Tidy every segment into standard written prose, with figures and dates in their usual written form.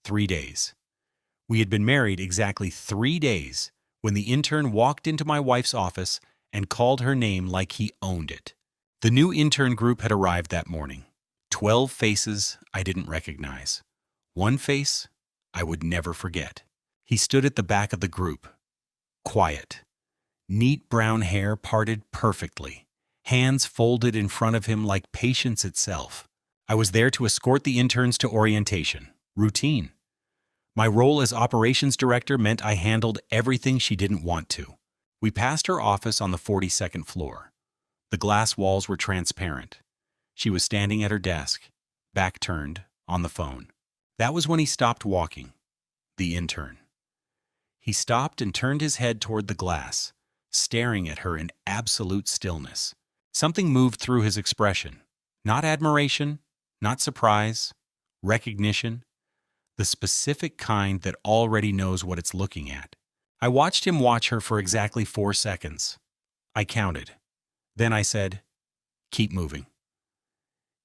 3 days. We had been married exactly 3 days when the intern walked into my wife's office and called her name like he owned it. The new intern group had arrived that morning. 12 faces I didn't recognize. One face I would never forget. He stood at the back of the group, quiet. Neat brown hair parted perfectly, hands folded in front of him like patience itself. I was there to escort the interns to orientation. Routine. My role as operations director meant I handled everything she didn't want to. We passed her office on the 42nd floor. The glass walls were transparent. She was standing at her desk, back turned, on the phone. That was when he stopped walking. The intern. He stopped and turned his head toward the glass, staring at her in absolute stillness. Something moved through his expression. Not admiration, not surprise, recognition. The specific kind that already knows what it's looking at. I watched him watch her for exactly 4 seconds. I counted. Then I said, "Keep moving."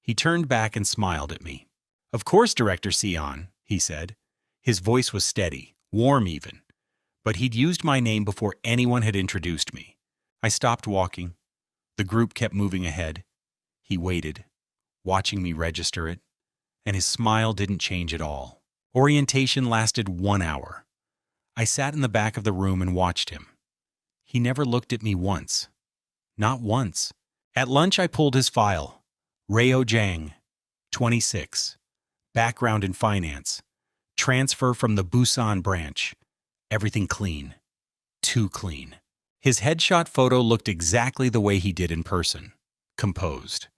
He turned back and smiled at me. "Of course, Director Sion," he said. His voice was steady, warm even. But he'd used my name before anyone had introduced me. I stopped walking. The group kept moving ahead. He waited, watching me register it, and his smile didn't change at all. Orientation lasted 1 hour. I sat in the back of the room and watched him. He never looked at me once. Not once. At lunch, I pulled his file. Rao Jiang, 26. Background in finance. Transfer from the Busan branch. Everything clean. Too clean. His headshot photo looked exactly the way he did in person. Composed.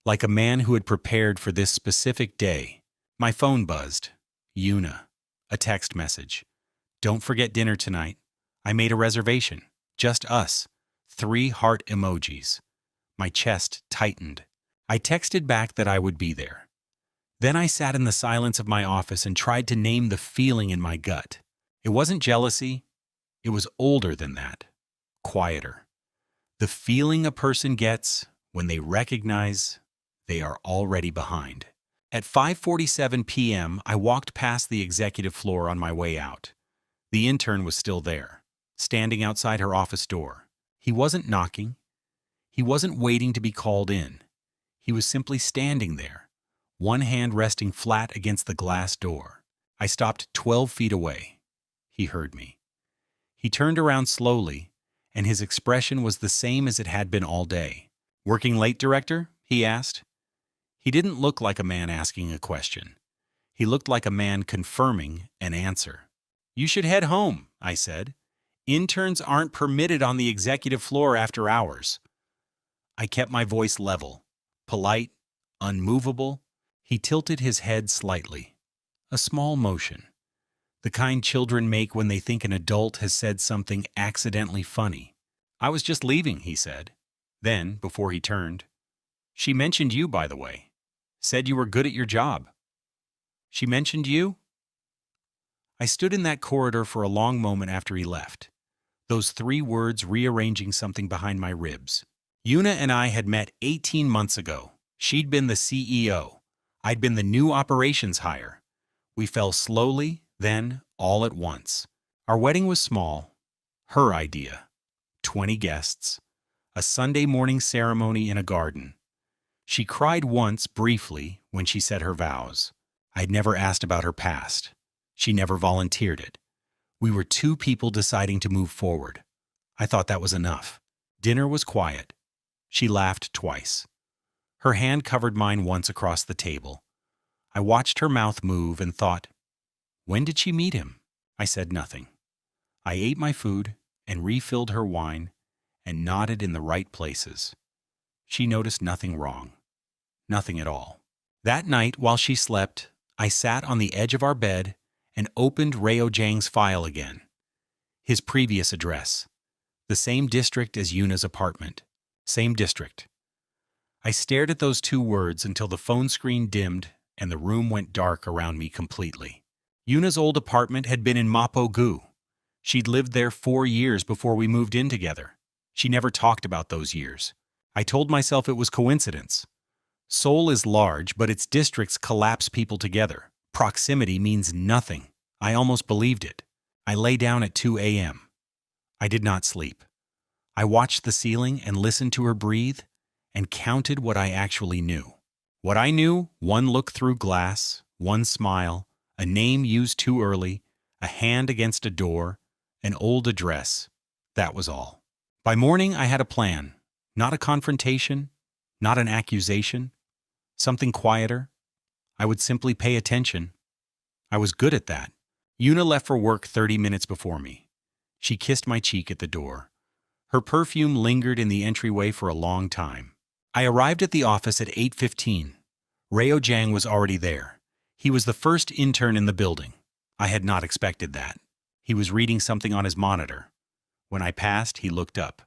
Like a man who had prepared for this specific day. My phone buzzed. Yuna. A text message. "Don't forget dinner tonight. I made a reservation. Just us." 3 heart emojis. My chest tightened. I texted back that I would be there. Then I sat in the silence of my office and tried to name the feeling in my gut. It wasn't jealousy. It was older than that. Quieter. The feeling a person gets when they recognize they are already behind. At 5:47 p.m., I walked past the executive floor on my way out. The intern was still there, standing outside her office door. He wasn't knocking. He wasn't waiting to be called in. He was simply standing there, one hand resting flat against the glass door. I stopped 12 feet away. He heard me. He turned around slowly, and his expression was the same as it had been all day. "Working late, Director?" he asked. He didn't look like a man asking a question. He looked like a man confirming an answer. "You should head home," I said. "Interns aren't permitted on the executive floor after hours." I kept my voice level, polite, unmovable. He tilted his head slightly. A small motion. The kind children make when they think an adult has said something accidentally funny. "I was just leaving," he said. Then, before he turned, "She mentioned you, by the way. Said you were good at your job." "She mentioned you?" I stood in that corridor for a long moment after he left. Those 3 words rearranging something behind my ribs. Yuna and I had met 18 months ago. She'd been the CEO. I'd been the new operations hire. We fell slowly, then all at once. Our wedding was small. Her idea. 20 guests. A Sunday morning ceremony in a garden. She cried once, briefly, when she said her vows. I'd never asked about her past. She never volunteered it. We were 2 people deciding to move forward. I thought that was enough. Dinner was quiet. She laughed twice. Her hand covered mine once across the table. I watched her mouth move and thought, when did she meet him? I said nothing. I ate my food and refilled her wine and nodded in the right places. She noticed nothing wrong. Nothing at all. That night, while she slept, I sat on the edge of our bed and opened Rao Jiang's file again. His previous address. The same district as Yuna's apartment. Same district. I stared at those 2 words until the phone screen dimmed and the room went dark around me completely. Yuna's old apartment had been in Mapo-gu. She'd lived there 4 years before we moved in together. She never talked about those years. I told myself it was coincidence. Seoul is large, but its districts collapse people together. Proximity means nothing. I almost believed it. I lay down at 2 a.m. I did not sleep. I watched the ceiling and listened to her breathe and counted what I actually knew. What I knew: one look through glass, one smile, a name used too early, a hand against a door, an old address. That was all. By morning, I had a plan. Not a confrontation, not an accusation, something quieter. I would simply pay attention. I was good at that. Una left for work 30 minutes before me. She kissed my cheek at the door. Her perfume lingered in the entryway for a long time. I arrived at the office at 8:15. Reo Jiang was already there. He was the first intern in the building. I had not expected that. He was reading something on his monitor. When I passed, he looked up.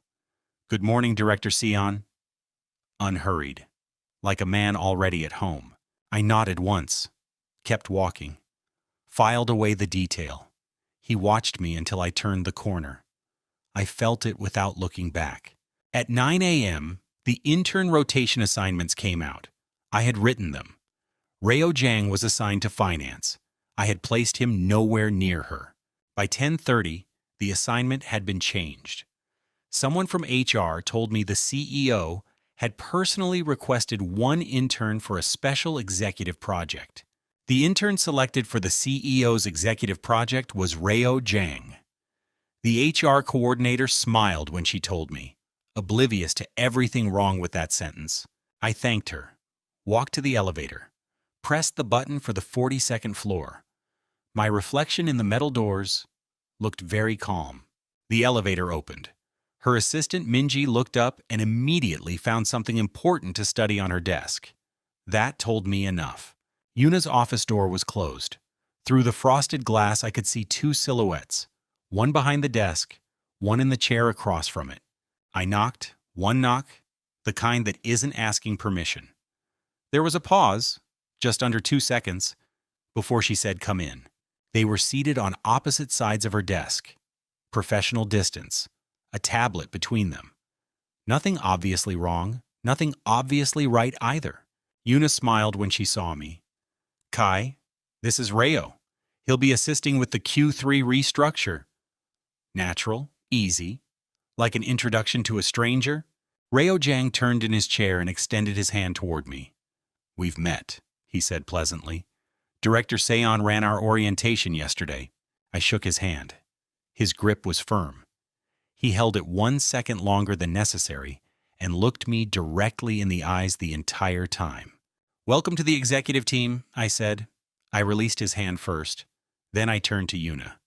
"Good morning, Director Sion." Unhurried, like a man already at home. I nodded once, kept walking, filed away the detail. He watched me until I turned the corner. I felt it without looking back. At 9 a.m., the intern rotation assignments came out. I had written them. Reo Jiang was assigned to finance. I had placed him nowhere near her. By 10:30, the assignment had been changed. Someone from HR told me the CEO had personally requested one intern for a special executive project. The intern selected for the CEO's executive project was Reo Jiang. The HR coordinator smiled when she told me, oblivious to everything wrong with that sentence. I thanked her, walked to the elevator, pressed the button for the 42nd floor. My reflection in the metal doors looked very calm. The elevator opened. Her assistant Minji looked up and immediately found something important to study on her desk. That told me enough. Yuna's office door was closed. Through the frosted glass, I could see two silhouettes, one behind the desk, one in the chair across from it. I knocked, one knock, the kind that isn't asking permission. There was a pause, just under 2 seconds, before she said, "Come in." They were seated on opposite sides of her desk. Professional distance, a tablet between them. Nothing obviously wrong, nothing obviously right either. Yuna smiled when she saw me. "Kai, this is Reo. He'll be assisting with the Q3 restructure." Natural, easy, like an introduction to a stranger. Reo Jiang turned in his chair and extended his hand toward me. "We've met," he said pleasantly. "Director Seon ran our orientation yesterday." I shook his hand. His grip was firm. He held it 1 second longer than necessary and looked me directly in the eyes the entire time. "Welcome to the executive team," I said. I released his hand first. Then I turned to Yuna.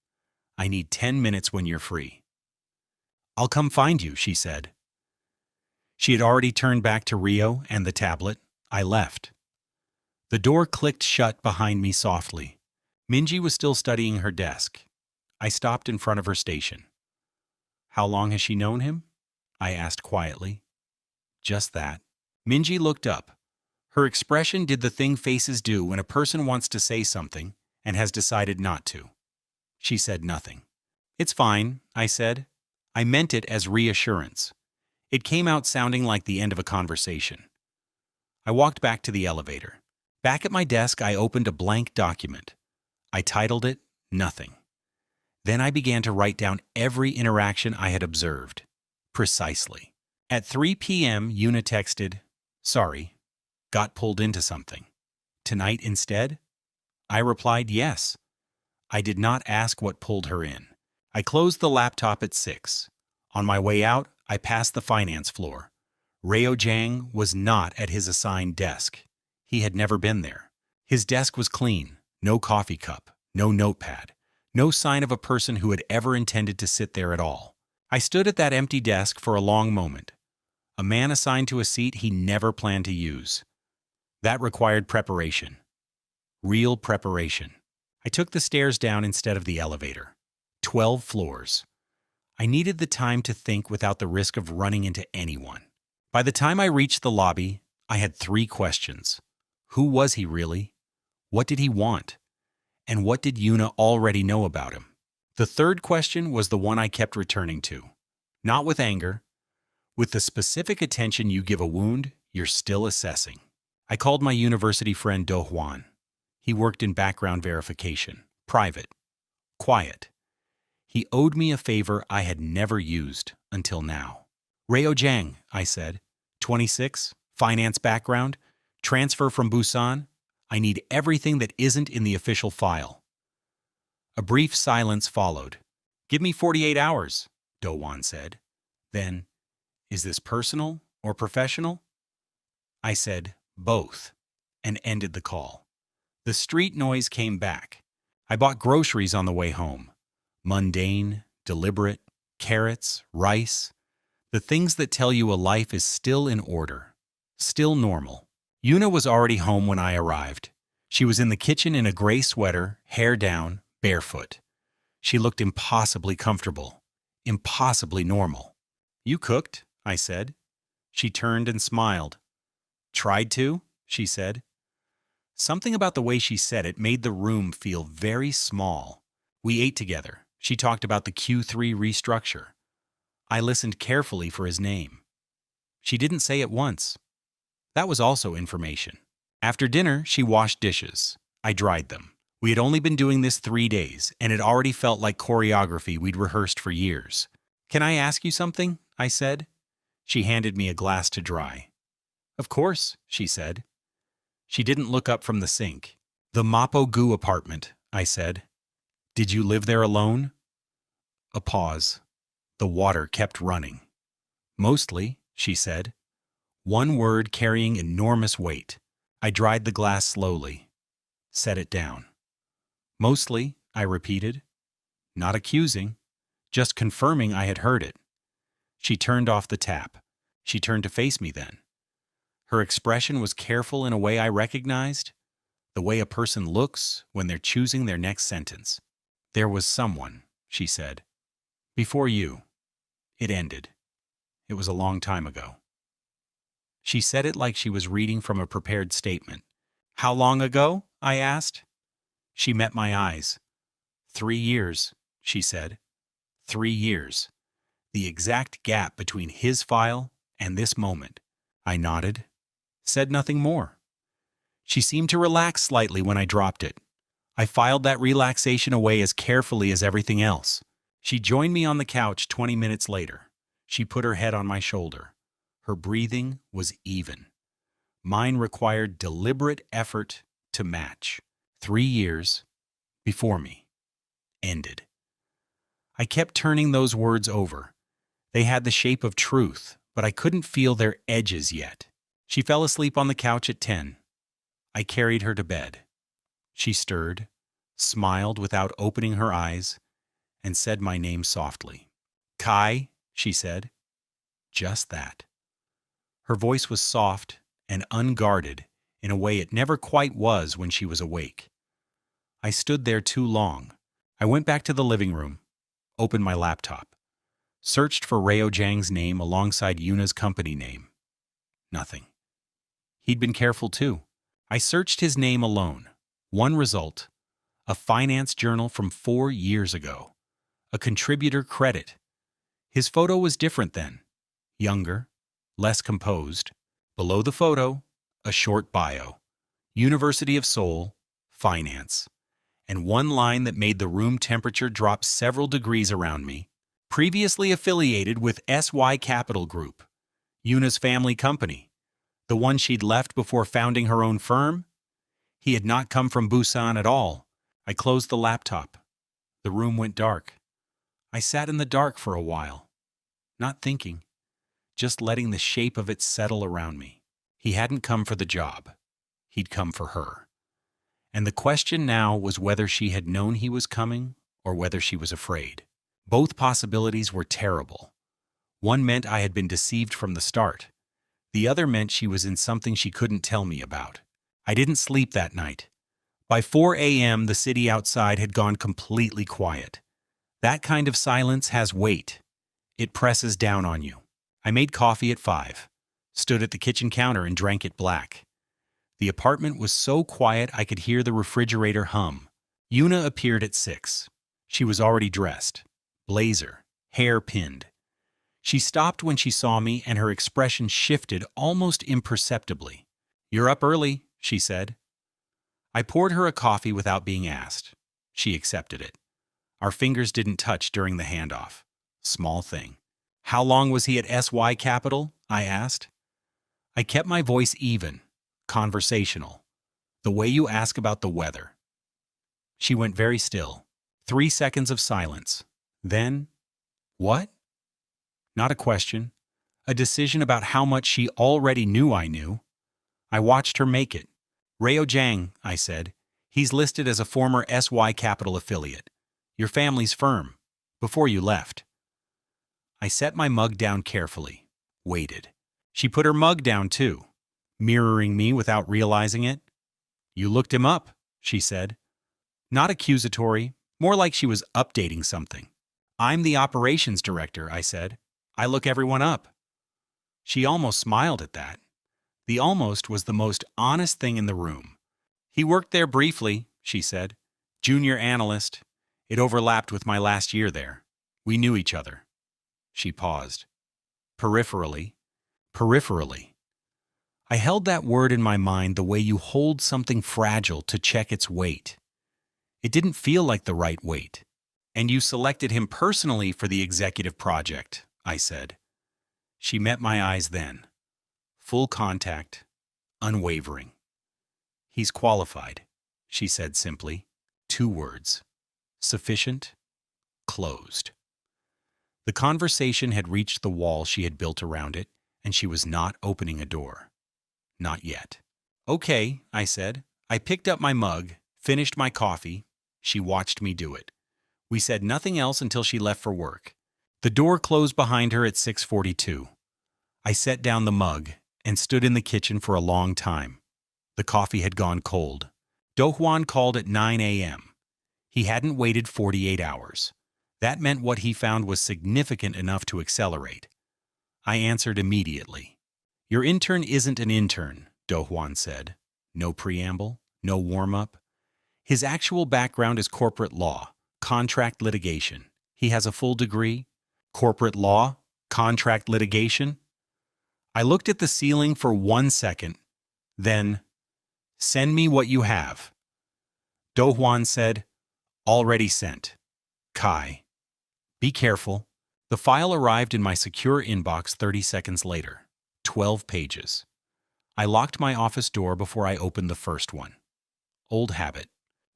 "I need 10 minutes when you're free." "I'll come find you," she said. She had already turned back to Rio and the tablet. I left. The door clicked shut behind me softly. Minji was still studying her desk. I stopped in front of her station. "How long has she known him?" I asked quietly. "Just that." Minji looked up. Her expression did the thing faces do when a person wants to say something and has decided not to. She said nothing. "It's fine," I said. I meant it as reassurance. It came out sounding like the end of a conversation. I walked back to the elevator. Back at my desk, I opened a blank document. I titled it Nothing. Then I began to write down every interaction I had observed. Precisely. At 3 p.m., Yuna texted, "Sorry, got pulled into something. Tonight instead?" I replied yes. I did not ask what pulled her in. I closed the laptop at 6. On my way out, I passed the finance floor. Reo Jiang was not at his assigned desk. He had never been there. His desk was clean, no coffee cup, no notepad, no sign of a person who had ever intended to sit there at all. I stood at that empty desk for a long moment. A man assigned to a seat he never planned to use. That required preparation. Real preparation. I took the stairs down instead of the elevator. 12 floors. I needed the time to think without the risk of running into anyone. By the time I reached the lobby, I had 3 questions. Who was he really? What did he want? And what did Yuna already know about him? The third question was the one I kept returning to. Not with anger. With the specific attention you give a wound you're still assessing. I called my university friend Do Hwan. He worked in background verification, private, quiet. He owed me a favor I had never used until now. Reo Jiang, I said. 26, finance background, transfer from Busan. I need everything that isn't in the official file. A brief silence followed. Give me 48 hours, Do-won said. Then, is this personal or professional? I said, both, and ended the call. The street noise came back. I bought groceries on the way home. Mundane, deliberate, carrots, rice, the things that tell you a life is still in order, still normal. Yuna was already home when I arrived. She was in the kitchen in a gray sweater, hair down, barefoot. She looked impossibly comfortable, impossibly normal. You cooked, I said. She turned and smiled. Tried to, she said. Something about the way she said it made the room feel very small. We ate together. She talked about the Q3 restructure. I listened carefully for his name. She didn't say it once. That was also information. After dinner, she washed dishes. I dried them. We had only been doing this 3 days, and it already felt like choreography we'd rehearsed for years. Can I ask you something? I said. She handed me a glass to dry. Of course, she said. She didn't look up from the sink. The Mapo-gu apartment, I said. Did you live there alone? A pause. The water kept running. Mostly, she said. One word carrying enormous weight. I dried the glass slowly. Set it down. Mostly, I repeated. Not accusing, just confirming I had heard it. She turned off the tap. She turned to face me then. Her expression was careful in a way I recognized, the way a person looks when they're choosing their next sentence. There was someone, she said. Before you. It ended. It was a long time ago. She said it like she was reading from a prepared statement. How long ago? I asked. She met my eyes. 3 years, she said. 3 years. The exact gap between his file and this moment. I nodded, said nothing more. She seemed to relax slightly when I dropped it. I filed that relaxation away as carefully as everything else. She joined me on the couch 20 minutes later. She put her head on my shoulder. Her breathing was even. Mine required deliberate effort to match. 3 years before me. Ended. I kept turning those words over. They had the shape of truth, but I couldn't feel their edges yet. She fell asleep on the couch at 10. I carried her to bed. She stirred, smiled without opening her eyes, and said my name softly. Kai, she said. Just that. Her voice was soft and unguarded in a way it never quite was when she was awake. I stood there too long. I went back to the living room, opened my laptop, searched for Reo Jiang's name alongside Yuna's company name. Nothing. He'd been careful too. I searched his name alone. One result, a finance journal from 4 years ago. A contributor credit. His photo was different then. Younger, less composed. Below the photo, a short bio. University of Seoul, finance. And one line that made the room temperature drop several degrees around me. Previously affiliated with SY Capital Group, Yuna's family company, the one she'd left before founding her own firm. He had not come from Busan at all. I closed the laptop. The room went dark. I sat in the dark for a while, not thinking, just letting the shape of it settle around me. He hadn't come for the job. He'd come for her. And the question now was whether she had known he was coming or whether she was afraid. Both possibilities were terrible. One meant I had been deceived from the start. The other meant she was in something she couldn't tell me about. I didn't sleep that night. By 4 a.m., the city outside had gone completely quiet. That kind of silence has weight. It presses down on you. I made coffee at 5, stood at the kitchen counter and drank it black. The apartment was so quiet I could hear the refrigerator hum. Yuna appeared at 6. She was already dressed. Blazer, hair pinned. She stopped when she saw me and her expression shifted almost imperceptibly. You're up early, she said. I poured her a coffee without being asked. She accepted it. Our fingers didn't touch during the handoff. Small thing. How long was he at SY Capital? I asked. I kept my voice even, conversational, the way you ask about the weather. She went very still. 3 seconds of silence. Then, what? Not a question. A decision about how much she already knew I knew. I watched her make it. Rayo Zhang, I said. He's listed as a former SY Capital affiliate. Your family's firm. Before you left. I set my mug down carefully. Waited. She put her mug down too, mirroring me without realizing it. You looked him up, she said. Not accusatory, more like she was updating something. I'm the operations director, I said. I look everyone up. She almost smiled at that. The almost was the most honest thing in the room. He worked there briefly, she said. Junior analyst. It overlapped with my last year there. We knew each other. She paused. Peripherally. Peripherally. I held that word in my mind the way you hold something fragile to check its weight. It didn't feel like the right weight. And you selected him personally for the executive project, I said. She met my eyes then. Full contact, unwavering. He's qualified, she said simply. 2 words. Sufficient, closed. The conversation had reached the wall she had built around it, and she was not opening a door. Not yet. Okay, I said. I picked up my mug, finished my coffee. She watched me do it. We said nothing else until she left for work. The door closed behind her at 6:42. I set down the mug and stood in the kitchen for a long time. The coffee had gone cold. Do-hwan called at 9 a.m. He hadn't waited 48 hours. That meant what he found was significant enough to accelerate. I answered immediately. Your intern isn't an intern, Do-hwan said. No preamble, no warm-up. His actual background is corporate law, contract litigation. He has a full degree. Corporate law, contract litigation. I looked at the ceiling for 1 second. Then, send me what you have. Do-hwan said, already sent. Kai. Be careful. The file arrived in my secure inbox 30 seconds later. 12 pages. I locked my office door before I opened the first one. Old habit.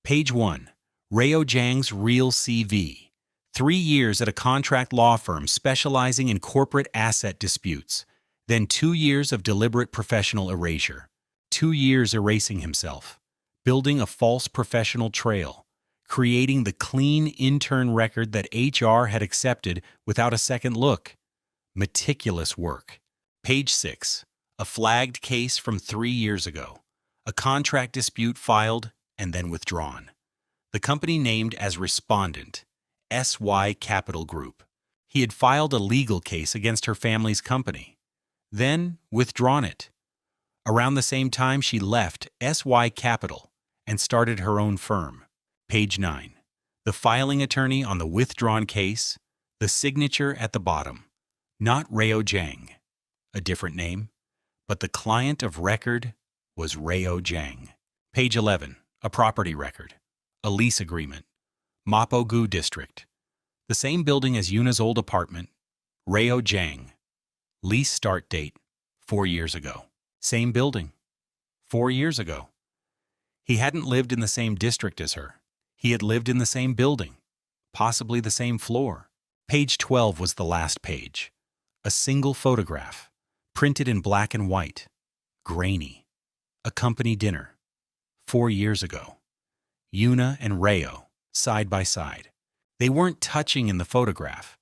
Page 1. Rayo Zhang's real CV. 3 years at a contract law firm specializing in corporate asset disputes. Then 2 years of deliberate professional erasure. 2 years erasing himself. Building a false professional trail. Creating the clean intern record that HR had accepted without a second look. Meticulous work. Page 6. A flagged case from 3 years ago. A contract dispute filed and then withdrawn. The company named as respondent, SY Capital Group. He had filed a legal case against her family's company. Then withdrawn it. Around the same time she left SY Capital and started her own firm. Page 9. The filing attorney on the withdrawn case, the signature at the bottom. Not Rayo Zhang. A different name, but the client of record was Rayo Zhang. Page 11. A property record. A lease agreement. Mapo-gu District. The same building as Yuna's old apartment. Rayo Zhang. Lease start date, 4 years ago. Same building. 4 years ago. He hadn't lived in the same district as her. He had lived in the same building. Possibly the same floor. Page 12 was the last page. A single photograph. Printed in black and white. Grainy. A company dinner. 4 years ago. Yuna and Rayo, side by side. They weren't touching in the photograph.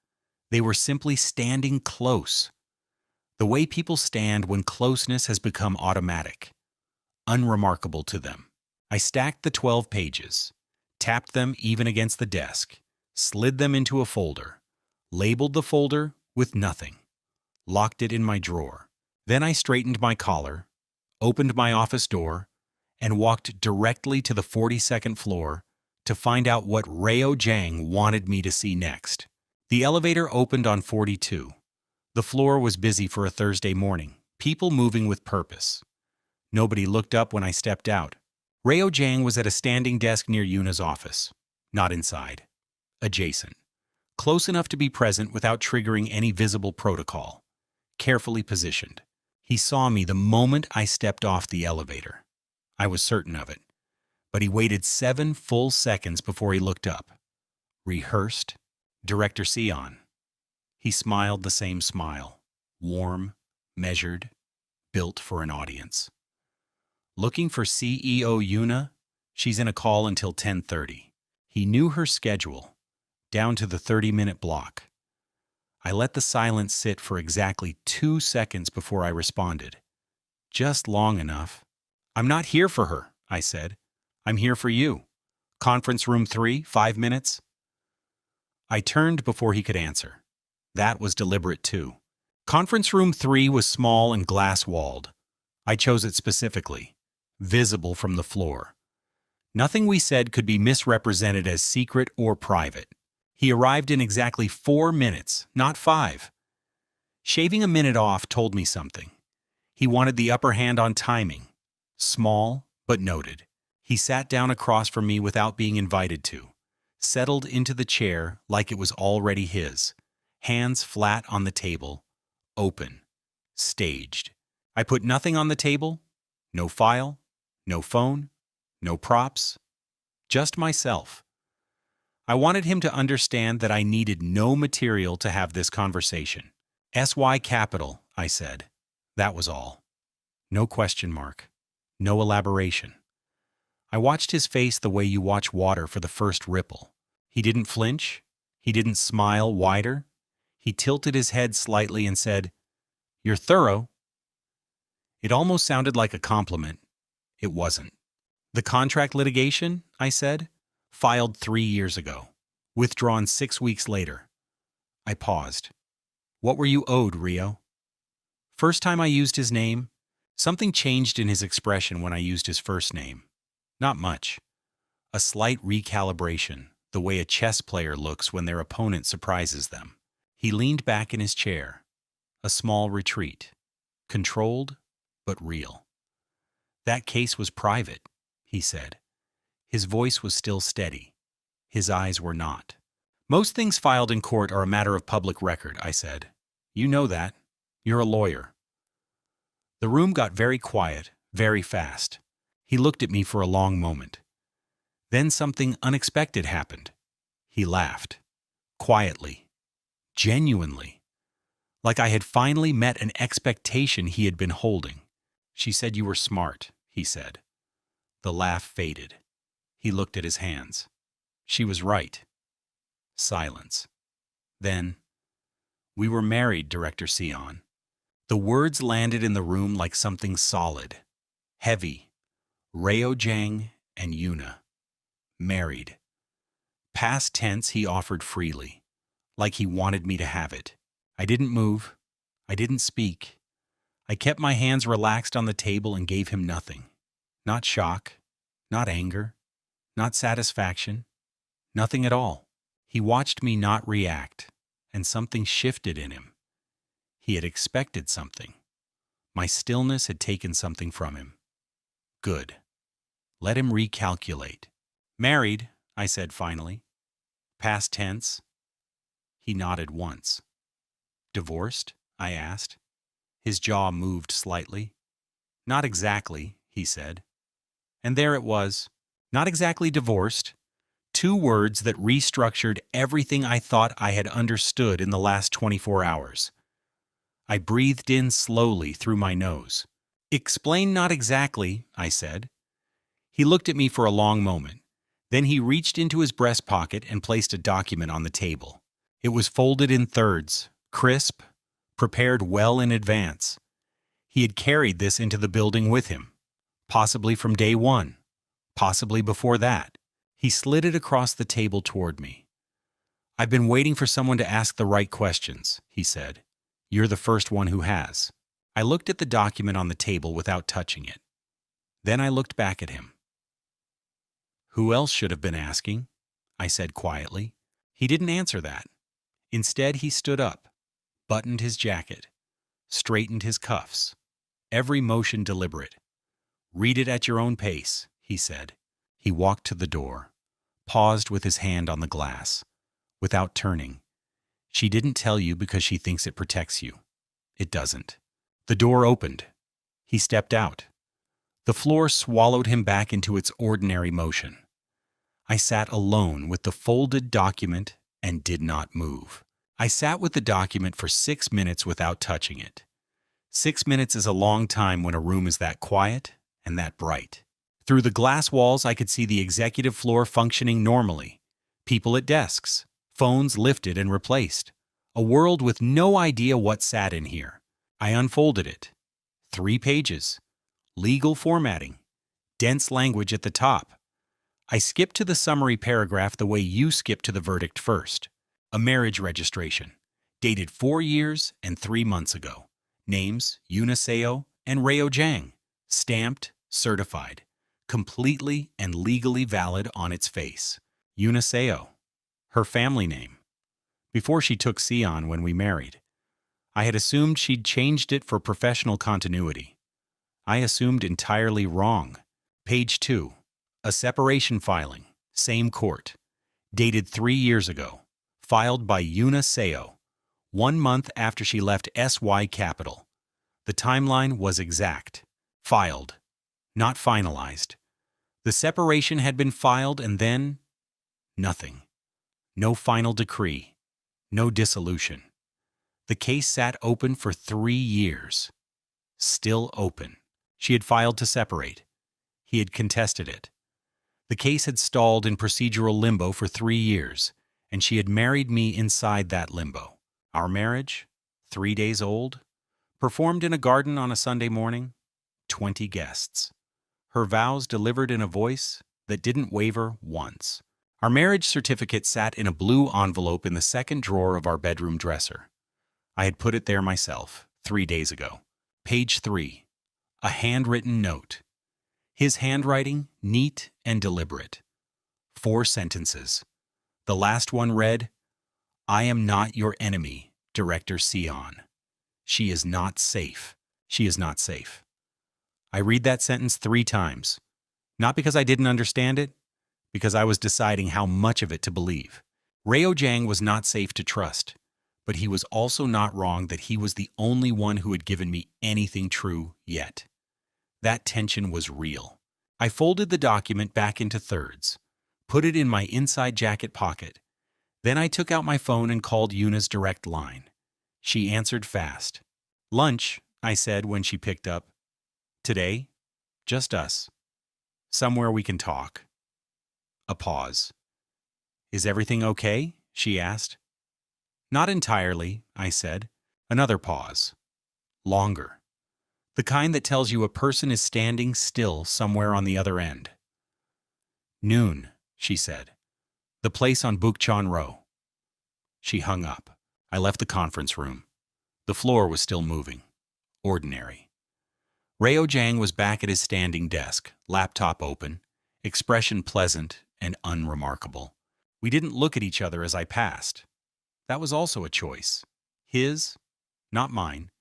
They were simply standing close. The way people stand when closeness has become automatic. Unremarkable to them. I stacked the 12 pages, tapped them even against the desk, slid them into a folder, labeled the folder with nothing, locked it in my drawer. Then I straightened my collar, opened my office door, and walked directly to the 42nd floor to find out what Rayo Zhang wanted me to see next. The elevator opened on 42. The floor was busy for a Thursday morning, people moving with purpose. Nobody looked up when I stepped out. Reo Jiang was at a standing desk near Yuna's office. Not inside. Adjacent. Close enough to be present without triggering any visible protocol. Carefully positioned. He saw me the moment I stepped off the elevator. I was certain of it. But he waited 7 full seconds before he looked up. Rehearsed. Director Sion. He smiled the same smile. Warm, measured, built for an audience. Looking for CEO Yuna? She's in a call until 10:30. He knew her schedule, down to the 30-minute block. I let the silence sit for exactly 2 seconds before I responded. Just long enough. I'm not here for her, I said. I'm here for you. Conference room 3, 5 minutes? I turned before he could answer. That was deliberate too. Conference room 3 was small and glass-walled. I chose it specifically, visible from the floor. Nothing we said could be misrepresented as secret or private. He arrived in exactly 4 minutes, not 5. Shaving a minute off told me something. He wanted the upper hand on timing. Small, but noted. He sat down across from me without being invited to. Settled into the chair like it was already his. Hands flat on the table. Open. Staged. I put nothing on the table. No file. No phone. No props. Just myself. I wanted him to understand that I needed no material to have this conversation. SY Capital, I said. That was all. No question mark. No elaboration. I watched his face the way you watch water for the first ripple. He didn't flinch. He didn't smile wider. He tilted his head slightly and said, "You're thorough." It almost sounded like a compliment. It wasn't. The contract litigation, I said, filed 3 years ago. Withdrawn 6 weeks later. I paused. What were you owed, Rio? First time I used his name, something changed in his expression when I used his first name. Not much. A slight recalibration, the way a chess player looks when their opponent surprises them. He leaned back in his chair. A small retreat. Controlled, but real. That case was private, he said. His voice was still steady. His eyes were not. Most things filed in court are a matter of public record, I said. You know that. You're a lawyer. The room got very quiet, very fast. He looked at me for a long moment. Then something unexpected happened. He laughed. Quietly. Genuinely. Like I had finally met an expectation he had been holding. She said you were smart, he said. The laugh faded. He looked at his hands. She was right. Silence. Then, we were married, Director Sion. The words landed in the room like something solid. Heavy. Reo Jiang and Yuna. Married. Past tense he offered freely, like he wanted me to have it. I didn't move. I didn't speak. I kept my hands relaxed on the table and gave him nothing. Not shock, not anger, not satisfaction, nothing at all. He watched me not react, and something shifted in him. He had expected something. My stillness had taken something from him. Good. Let him recalculate. Married, I said finally. Past tense. He nodded once. Divorced? I asked. His jaw moved slightly. Not exactly, he said. And there it was. Not exactly divorced. 2 words that restructured everything I thought I had understood in the last 24 hours. I breathed in slowly through my nose. Explain not exactly, I said. He looked at me for a long moment. Then he reached into his breast pocket and placed a document on the table. It was folded in thirds, crisp, prepared well in advance. He had carried this into the building with him, possibly from day one, possibly before that. He slid it across the table toward me. I've been waiting for someone to ask the right questions, he said. You're the first one who has. I looked at the document on the table without touching it. Then I looked back at him. Who else should have been asking? I said quietly. He didn't answer that. Instead, he stood up, buttoned his jacket, straightened his cuffs. Every motion deliberate. Read it at your own pace, he said. He walked to the door, paused with his hand on the glass, without turning. She didn't tell you because she thinks it protects you. It doesn't. The door opened. He stepped out. The floor swallowed him back into its ordinary motion. I sat alone with the folded document and did not move. I sat with the document for 6 minutes without touching it. 6 minutes is a long time when a room is that quiet and that bright. Through the glass walls, I could see the executive floor functioning normally. People at desks, phones lifted and replaced. A world with no idea what sat in here. I unfolded it. 3 pages. Legal formatting. Dense language at the top. I skipped to the summary paragraph the way you skip to the verdict first. A marriage registration. Dated 4 years and 3 months ago. Names, Yuniseo and Reo Jiang. Stamped, certified. Completely and legally valid on its face. Yuniseo. Her family name. Before she took Sion when we married. I had assumed she'd changed it for professional continuity. I assumed entirely wrong. Page 2. A separation filing. Same court. Dated 3 years ago. Filed by Yuniseo. 1 month after she left SY Capital. The timeline was exact. Filed. Not finalized. The separation had been filed and then nothing. No final decree. No dissolution. The case sat open for 3 years. Still open. She had filed to separate. He had contested it. The case had stalled in procedural limbo for 3 years, and she had married me inside that limbo. Our marriage, 3 days old, performed in a garden on a Sunday morning, 20 guests. Her vows delivered in a voice that didn't waver once. Our marriage certificate sat in a blue envelope in the second drawer of our bedroom dresser. I had put it there myself, 3 days ago. Page 3. A handwritten note. His handwriting, neat and deliberate. 4 sentences. The last one read, "I am not your enemy, Director Sion. She is not safe. She is not safe." I read that sentence 3 times. Not because I didn't understand it, because I was deciding how much of it to believe. Reo Jiang was not safe to trust, but he was also not wrong that he was the only one who had given me anything true yet. That tension was real. I folded the document back into thirds, put it in my inside jacket pocket. Then I took out my phone and called Yuna's direct line. She answered fast. "Lunch," I said when she picked up. "Today? Just us. Somewhere we can talk." A pause. "Is everything okay?" she asked. "Not entirely," I said. Another pause. Longer. The kind that tells you a person is standing still somewhere on the other end. "Noon," she said. "The place on Bukchon Row." She hung up. I left the conference room. The floor was still moving. Ordinary. Reo Jiang was back at his standing desk, laptop open, expression pleasant and unremarkable. We didn't look at each other as I passed. That was also a choice. His, not mine.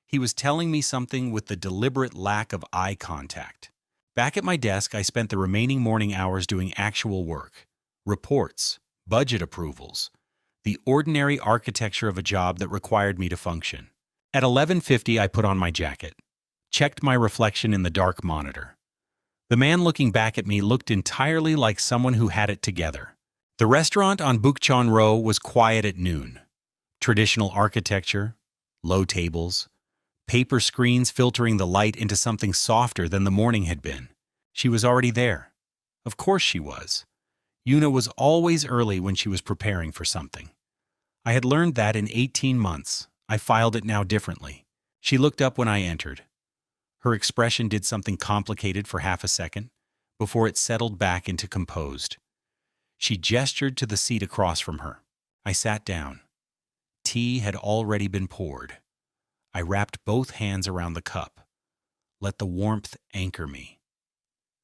He was telling me something with the deliberate lack of eye contact. Back at my desk, I spent the remaining morning hours doing actual work. Reports, budget approvals, the ordinary architecture of a job that required me to function. At 11:50, I put on my jacket, checked my reflection in the dark monitor. The man looking back at me looked entirely like someone who had it together. The restaurant on Bukchon Row was quiet at noon. Traditional architecture, low tables, paper screens filtering the light into something softer than the morning had been. She was already there. Of course she was. Yuna was always early when she was preparing for something. I had learned that in 18 months. I filed it now differently. She looked up when I entered. Her expression did something complicated for half a second, before it settled back into composed. She gestured to the seat across from her. I sat down. Tea had already been poured. I wrapped both hands around the cup. Let the warmth anchor me.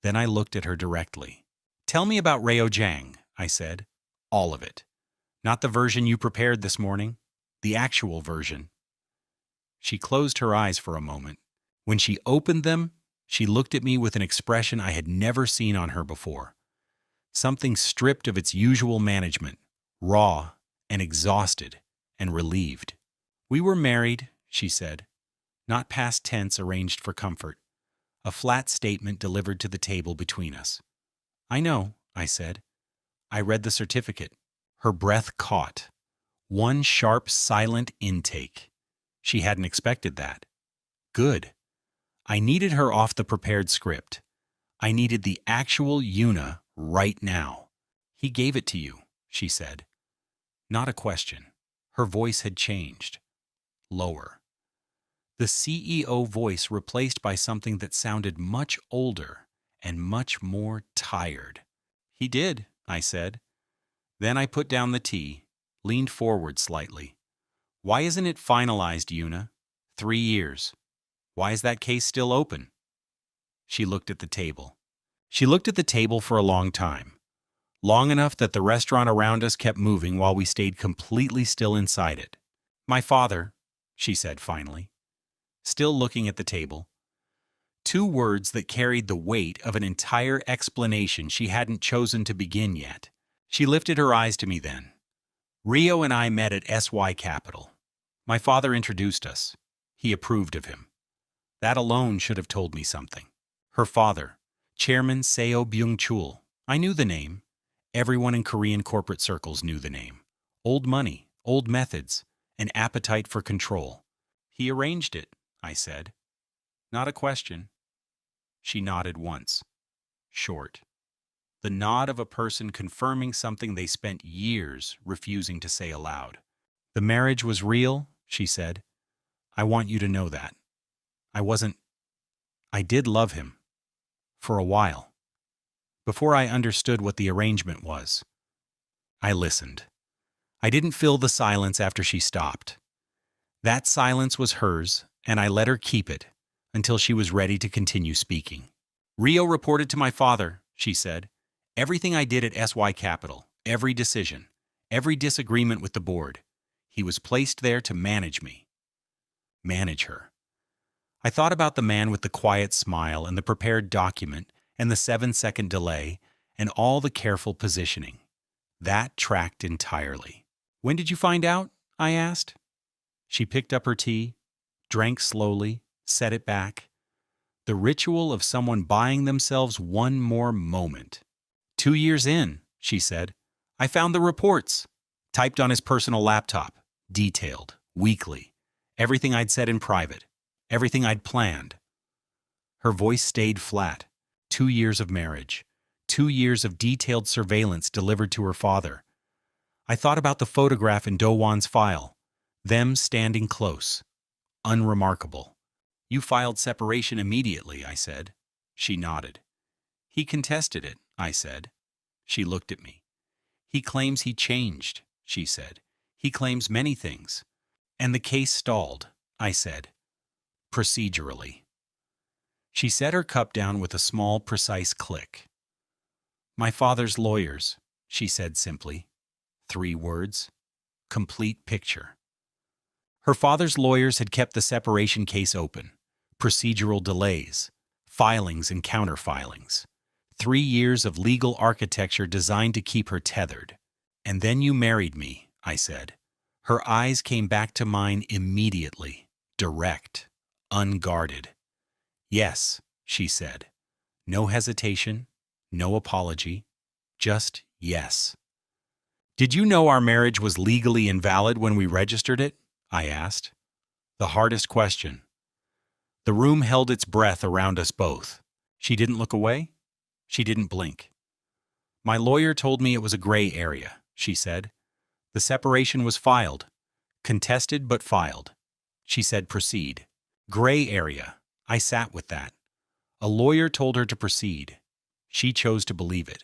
Then I looked at her directly. "Tell me about Reo Jiang," I said. "All of it. Not the version you prepared this morning. The actual version." She closed her eyes for a moment. When she opened them, She looked at me with an expression I had never seen on her before. Something stripped of its usual management, raw and exhausted and relieved. "We were married," she said, not past tense arranged for comfort, a flat statement delivered to the table between us. "I know," I said. "I read the certificate." Her breath caught. One sharp, silent intake. She hadn't expected that. Good. I needed her off the prepared script. I needed the actual Una right now. "He gave it to you," she said. Not a question. Her voice had changed. Lower. The CEO voice replaced by something that sounded much older and much more tired. "He did," I said. Then I put down the tea, leaned forward slightly. "Why isn't it finalized, Una? 3 years. Why is that case still open?" She looked at the table. She looked at the table for a long time. Long enough that the restaurant around us kept moving while we stayed completely still inside it. "My father," she said finally, still looking at the table. 2 words that carried the weight of an entire explanation she hadn't chosen to begin yet. She lifted her eyes to me then. "Rio and I met at SY Capital. My father introduced us. He approved of him. That alone should have told me something." Her father, Chairman Seo Byung-chul. I knew the name. Everyone in Korean corporate circles knew the name. Old money, old methods, an appetite for control. "He arranged it," I said. Not a question. She nodded once. Short. The nod of a person confirming something they spent years refusing to say aloud. "The marriage was real," she said. "I want you to know that. I did love him. For a while. Before I understood what the arrangement was." I listened. I didn't fill the silence after she stopped. That silence was hers, and I let her keep it until she was ready to continue speaking. "Rio reported to my father," she said. "Everything I did at SY Capital, every decision, every disagreement with the board. He was placed there to manage me." Manage her. I thought about the man with the quiet smile and the prepared document and the 7-second delay and all the careful positioning. That tracked entirely. "When did you find out?" I asked. She picked up her tea, drank slowly, set it back. The ritual of someone buying themselves one more moment. 2 years in," she said. "I found the reports. Typed on his personal laptop. Detailed. Weekly. Everything I'd said in private. Everything I'd planned." Her voice stayed flat. 2 years of marriage. 2 years of detailed surveillance delivered to her father. I thought about the photograph in Do-won's file. Them standing close. Unremarkable. "You filed separation immediately," I said. She nodded. "He contested it," I said. She looked at me. "He claims he changed," she said. "He claims many things." "And the case stalled," I said. Procedurally. She set her cup down with a small, precise click. "My father's lawyers," she said simply. 3 words. Complete picture. Her father's lawyers had kept the separation case open. Procedural delays. Filings and counterfilings. 3 years of legal architecture designed to keep her tethered. "And then you married me," I said. Her eyes came back to mine immediately. Direct. Unguarded. "Yes," she said. No hesitation, no apology, just yes. "Did you know our marriage was legally invalid when we registered it?" I asked. The hardest question. The room held its breath around us both. She didn't look away. She didn't blink. "My lawyer told me it was a gray area," she said. "The separation was filed. Contested but filed." She said proceed. Gray area. I sat with that. A lawyer told her to proceed. She chose to believe it.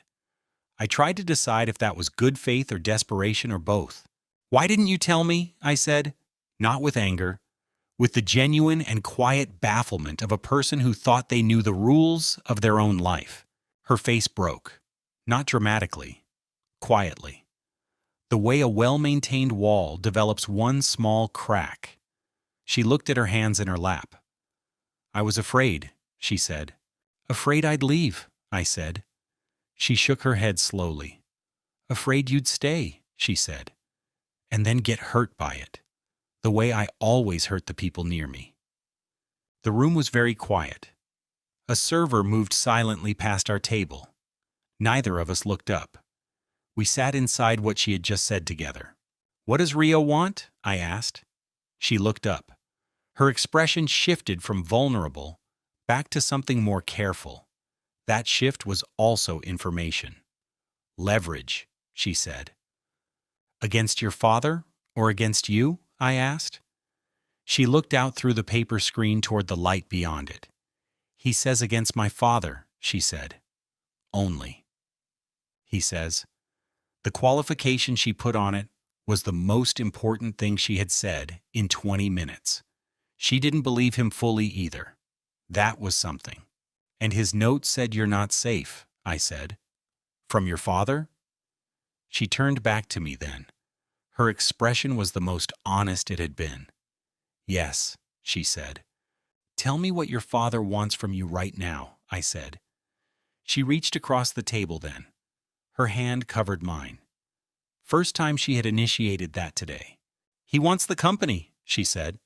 I tried to decide if that was good faith or desperation or both. "Why didn't you tell me?" I said. Not with anger. With the genuine and quiet bafflement of a person who thought they knew the rules of their own life. Her face broke. Not dramatically. Quietly. The way a well-maintained wall develops one small crack. She looked at her hands in her lap. "I was afraid," she said. Afraid I'd leave, I said. She shook her head slowly. Afraid you'd stay, she said, and then get hurt by it, the way I always hurt the people near me. The room was very quiet. A server moved silently past our table. Neither of us looked up. We sat inside what she had just said together. What does Rio want? I asked. She looked up. Her expression shifted from vulnerable back to something more careful. That shift was also information. Leverage, she said. Against your father or against you? I asked. She looked out through the paper screen toward the light beyond it. He says against my father, she said. Only. He says. The qualification she put on it was the most important thing she had said in 20 minutes. She didn't believe him fully either. That was something. And his note said you're not safe, I said. From your father? She turned back to me then. Her expression was the most honest it had been. Yes, she said. Tell me what your father wants from you right now, I said. She reached across the table then. Her hand covered mine. First time she had initiated that today. He wants the company, she said.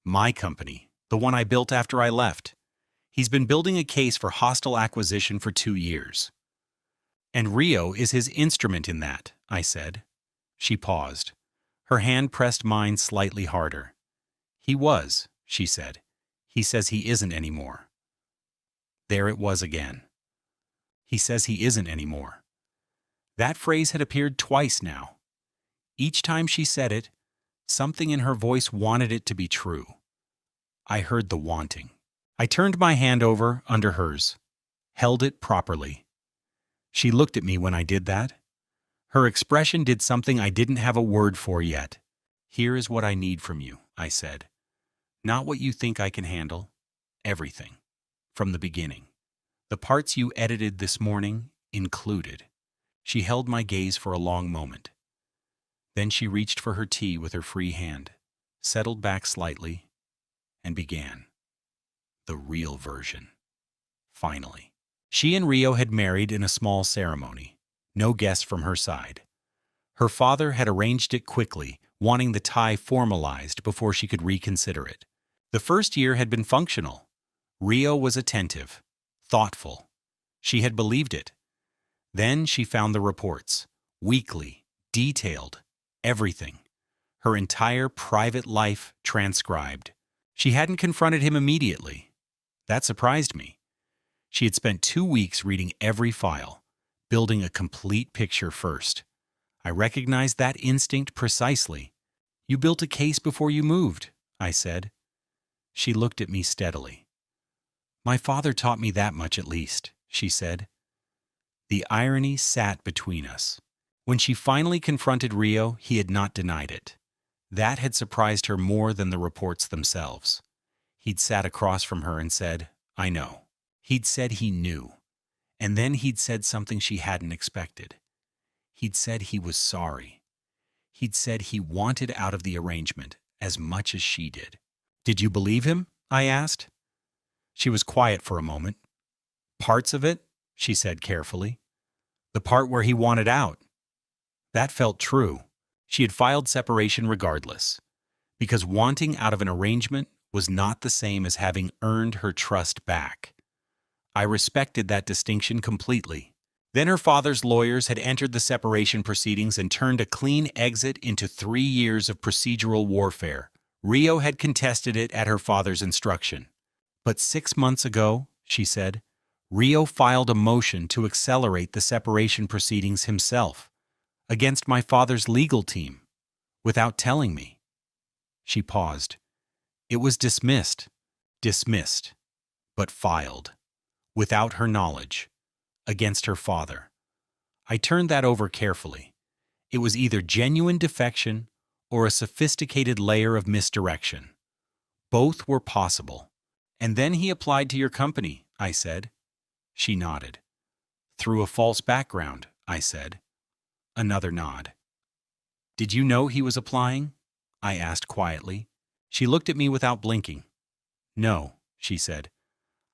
My company, the one I built after I left. He's been building a case for hostile acquisition for 2 years. And Rio is his instrument in that, I said. She paused. Her hand pressed mine slightly harder. He was, she said. He says he isn't anymore. There it was again. He says he isn't anymore. That phrase had appeared twice now. Each time she said it, something in her voice wanted it to be true. I heard the wanting. I turned my hand over under hers, held it properly. She looked at me when I did that. Her expression did something I didn't have a word for yet. Here is what I need from you, I said. Not what you think I can handle. Everything. From the beginning. The parts you edited this morning included. She held my gaze for a long moment. Then she reached for her tea with her free hand, settled back slightly, and began. The real version. Finally. She and Rio had married in a small ceremony. No guests from her side. Her father had arranged it quickly, wanting the tie formalized before she could reconsider it. The first year had been functional. Rio was attentive, thoughtful. She had believed it. Then she found the reports. Weekly, detailed, everything. Her entire private life transcribed. She hadn't confronted him immediately. That surprised me. She had spent 2 weeks reading every file, building a complete picture first. I recognized that instinct precisely. You built a case before you moved, I said. She looked at me steadily. My father taught me that much at least, she said. The irony sat between us. When she finally confronted Rio, he had not denied it. That had surprised her more than the reports themselves. He'd sat across from her and said, I know. He'd said he knew. And then he'd said something she hadn't expected. He'd said he was sorry. He'd said he wanted out of the arrangement as much as she did. Did you believe him? I asked. She was quiet for a moment. Parts of it, she said carefully. The part where he wanted out. That felt true. She had filed separation regardless, because wanting out of an arrangement was not the same as having earned her trust back. I respected that distinction completely. Then her father's lawyers had entered the separation proceedings and turned a clean exit into 3 years of procedural warfare. Rio had contested it at her father's instruction. But 6 months ago, she said, Rio filed a motion to accelerate the separation proceedings himself, against my father's legal team, without telling me. She paused. It was dismissed, but filed, without her knowledge, against her father. I turned that over carefully. It was either genuine defection or a sophisticated layer of misdirection. Both were possible. And then he applied to your company, I said. She nodded. Through a false background, I said. Another nod. Did you know he was applying? I asked quietly. She looked at me without blinking. No, she said.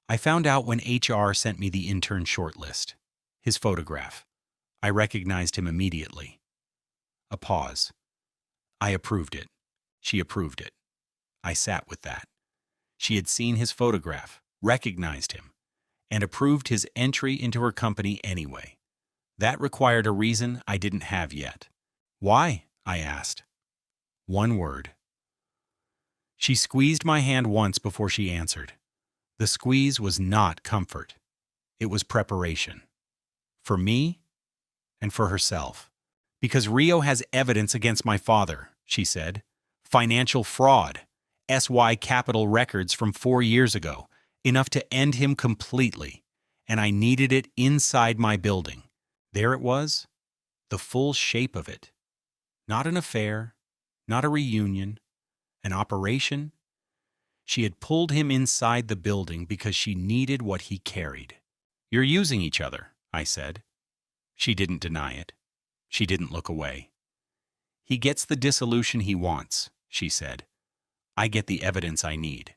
I found out when HR sent me the intern shortlist. His photograph. I recognized him immediately. A pause. I approved it. She approved it. I sat with that. She had seen his photograph, recognized him, and approved his entry into her company anyway. That required a reason I didn't have yet. Why? I asked. One word. She squeezed my hand once before she answered. The squeeze was not comfort. It was preparation. For me and for herself. Because Rio has evidence against my father, she said. Financial fraud. SY Capital records from 4 years ago. Enough to end him completely. And I needed it inside my building. There it was. The full shape of it. Not an affair. Not a reunion. An operation. She had pulled him inside the building because she needed what he carried. You're using each other, I said. She didn't deny it. She didn't look away. He gets the dissolution he wants, she said. I get the evidence I need.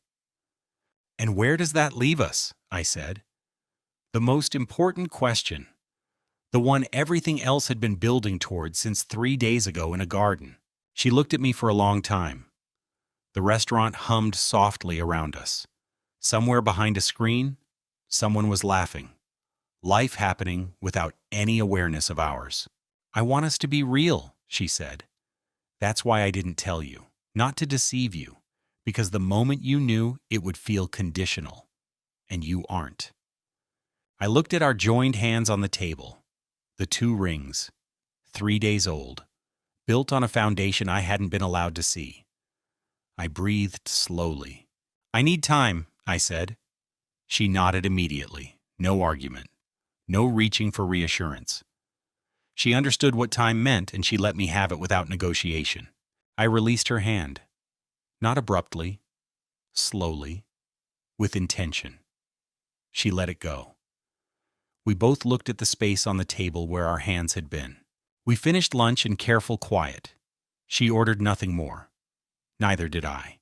And where does that leave us? I said. The most important question. The one everything else had been building towards since 3 days ago in a garden. She looked at me for a long time. The restaurant hummed softly around us. Somewhere behind a screen, someone was laughing. Life happening without any awareness of ours. I want us to be real, she said. That's why I didn't tell you, not to deceive you, because the moment you knew, it would feel conditional, and you aren't. I looked at our joined hands on the table, the 2 rings, 3 days old, built on a foundation I hadn't been allowed to see. I breathed slowly. I need time, I said. She nodded immediately. No argument. No reaching for reassurance. She understood what time meant, and she let me have it without negotiation. I released her hand. Not abruptly. Slowly. With intention. She let it go. We both looked at the space on the table where our hands had been. We finished lunch in careful quiet. She ordered nothing more. Neither did I.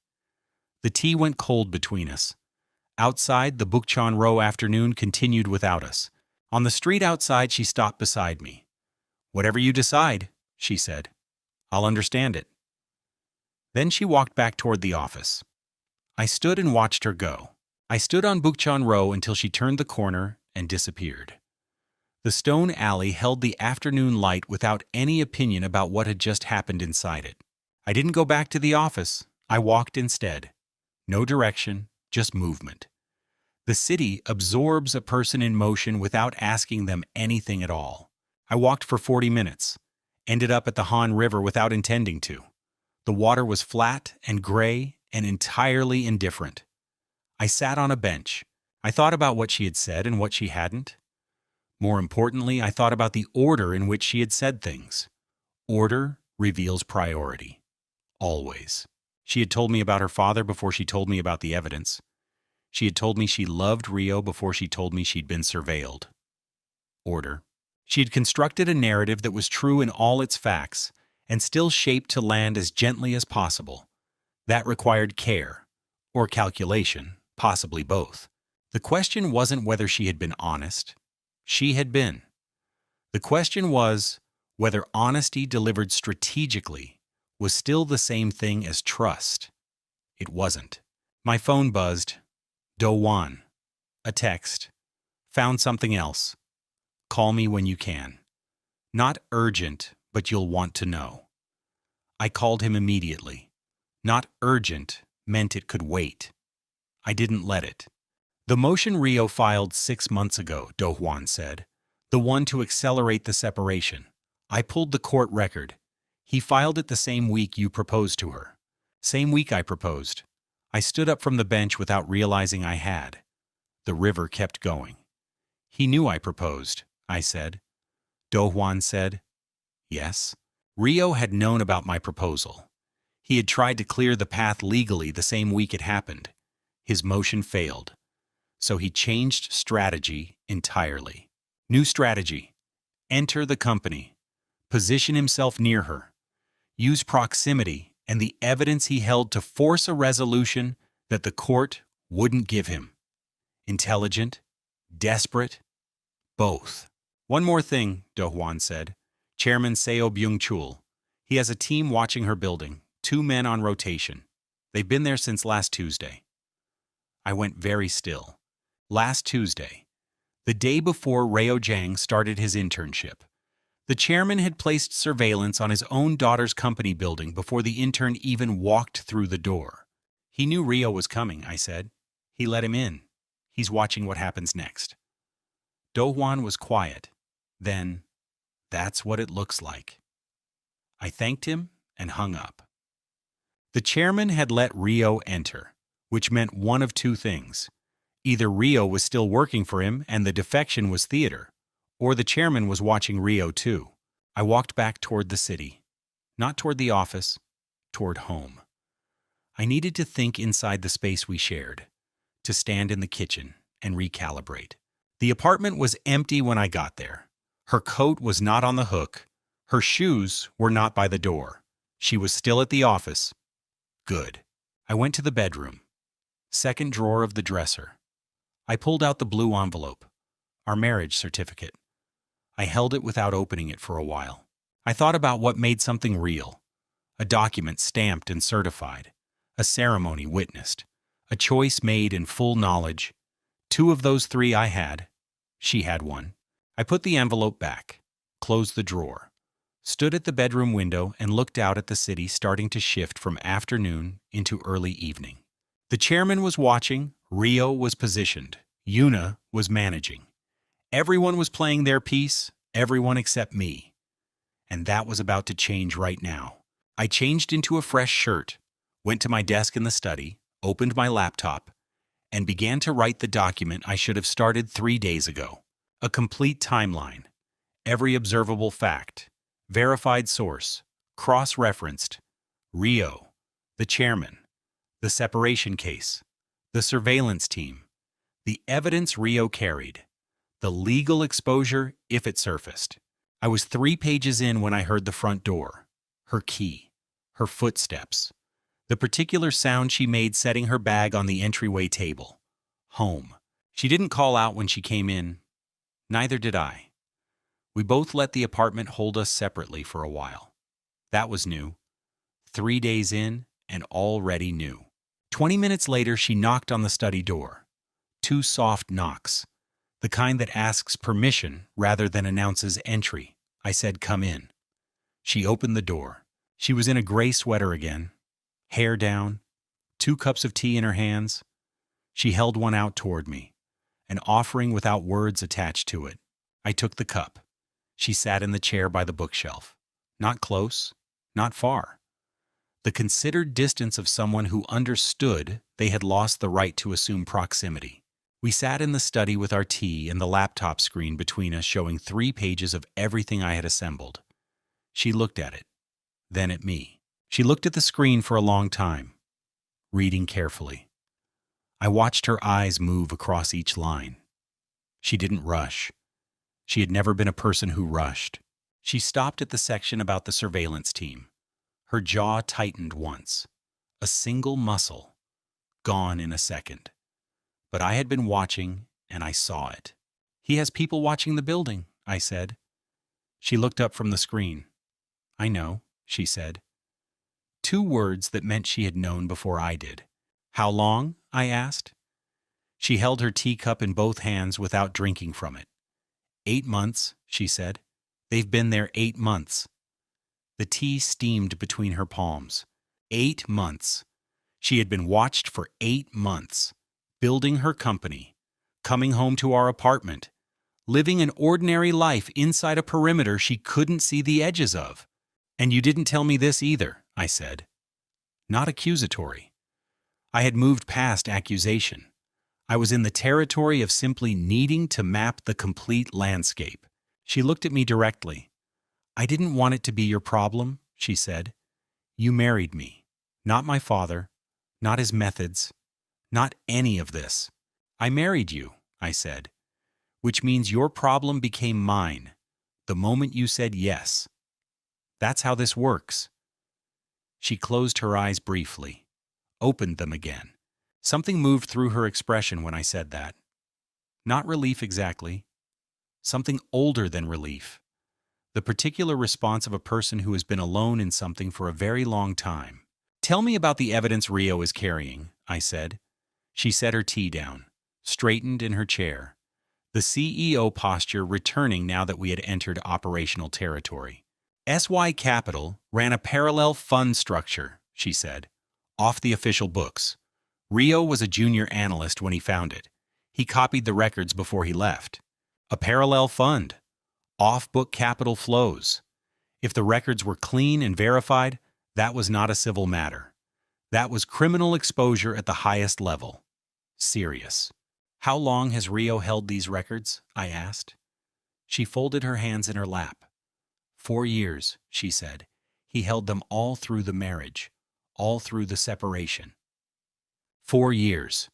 The tea went cold between us. Outside, the Bukchon Row afternoon continued without us. On the street outside, she stopped beside me. Whatever you decide, she said. I'll understand it. Then she walked back toward the office. I stood and watched her go. I stood on Bukchon Row until she turned the corner and disappeared. The stone alley held the afternoon light without any opinion about what had just happened inside it. I didn't go back to the office. I walked instead. No direction, just movement. The city absorbs a person in motion without asking them anything at all. I walked for 40 minutes, ended up at the Han River without intending to. The water was flat and gray and entirely indifferent. I sat on a bench. I thought about what she had said and what she hadn't. More importantly, I thought about the order in which she had said things. Order reveals priority. Always. She had told me about her father before she told me about the evidence. She had told me she loved Rio before she told me she'd been surveilled. Order. She had constructed a narrative that was true in all its facts and still shaped to land as gently as possible. That required care, or calculation, possibly both. The question wasn't whether she had been honest. She had been. The question was whether honesty delivered strategically was still the same thing as trust. It wasn't. My phone buzzed. Do Wan. A text. Found something else. Call me when you can. Not urgent, but you'll want to know. I called him immediately. Not urgent meant it could wait. I didn't let it. The motion Rio filed 6 months ago, Do Hwan said. The one to accelerate the separation. I pulled the court record. He filed it the same week you proposed to her. Same week I proposed. I stood up from the bench without realizing I had. The river kept going. He knew I proposed, I said. Do Hwan said, yes. Rio had known about my proposal. He had tried to clear the path legally the same week it happened. His motion failed. So he changed strategy entirely. New strategy. Enter the company. Position himself near her. Use proximity and the evidence he held to force a resolution that the court wouldn't give him. Intelligent? Desperate? Both. One more thing, Do-hwan said. Chairman Seo Byung-chul. He has a team watching her building, 2 men on rotation. They've been there since last Tuesday. I went very still. Last Tuesday, the day before Reo Jang started his internship. The chairman had placed surveillance on his own daughter's company building before the intern even walked through the door. He knew Rio was coming, I said. He let him in. He's watching what happens next. Do-hwan was quiet. Then, that's what it looks like. I thanked him and hung up. The chairman had let Rio enter, which meant one of two things. Either Rio was still working for him and the defection was theater, or the chairman was watching Rio too. I walked back toward the city. Not toward the office, toward home. I needed to think inside the space we shared, to stand in the kitchen and recalibrate. The apartment was empty when I got there. Her coat was not on the hook. Her shoes were not by the door. She was still at the office. Good. I went to the bedroom. Second drawer of the dresser. I pulled out the blue envelope, our marriage certificate. I held it without opening it for a while. I thought about what made something real. A document stamped and certified. A ceremony witnessed. A choice made in full knowledge. 2 of those 3 I had. She had 1. I put the envelope back, closed the drawer, stood at the bedroom window and looked out at the city starting to shift from afternoon into early evening. The chairman was watching, Rio was positioned, Yuna was managing. Everyone was playing their piece, everyone except me. And that was about to change right now. I changed into a fresh shirt, went to my desk in the study, opened my laptop, and began to write the document I should have started 3 days ago. A complete timeline, every observable fact, verified source, cross-referenced, Rio, the chairman, the separation case, the surveillance team, the evidence Rio carried, the legal exposure if it surfaced. I was 3 pages in when I heard the front door, her key, her footsteps, the particular sound she made setting her bag on the entryway table. Home. She didn't call out when she came in. Neither did I. We both let the apartment hold us separately for a while. That was new. 3 days in and already new. 20 minutes later, she knocked on the study door. 2 soft knocks, the kind that asks permission rather than announces entry. I said, "Come in." She opened the door. She was in a gray sweater again, hair down, 2 cups of tea in her hands. She held one out toward me, an offering without words attached to it. I took the cup. She sat in the chair by the bookshelf. Not close, not far. The considered distance of someone who understood they had lost the right to assume proximity. We sat in the study with our tea and the laptop screen between us showing 3 pages of everything I had assembled. She looked at it, then at me. She looked at the screen for a long time, reading carefully. I watched her eyes move across each line. She didn't rush. She had never been a person who rushed. She stopped at the section about the surveillance team. Her jaw tightened once. A single muscle, gone in a second. But I had been watching, and I saw it. "He has people watching the building," I said. She looked up from the screen. "I know," she said. 2 words that meant she had known before I did. "How long?" I asked. She held her teacup in both hands without drinking from it. 8 months, she said. They've been there 8 months. The tea steamed between her palms. 8 months. She had been watched for 8 months, building her company, coming home to our apartment, living an ordinary life inside a perimeter she couldn't see the edges of. "And you didn't tell me this either," I said. Not accusatory. I had moved past accusation. I was in the territory of simply needing to map the complete landscape. She looked at me directly. "I didn't want it to be your problem," she said. "You married me. Not my father. Not his methods. Not any of this. I married you," I said. "Which means your problem became mine the moment you said yes. That's how this works." She closed her eyes briefly, opened them again. Something moved through her expression when I said that. Not relief exactly. Something older than relief. The particular response of a person who has been alone in something for a very long time. Tell me about the evidence Rio is carrying, I said. She set her tea down, straightened in her chair, the CEO posture returning now that we had entered operational territory. SY Capital ran a parallel fund structure, she said, off the official books. Rio was a junior analyst when he found it. He copied the records before he left. A parallel fund. Off-book capital flows. If the records were clean and verified, that was not a civil matter. That was criminal exposure at the highest level. Serious. How long has Rio held these records? I asked. She folded her hands in her lap. 4 years, she said. He held them all through the marriage, all through the separation. 4 years.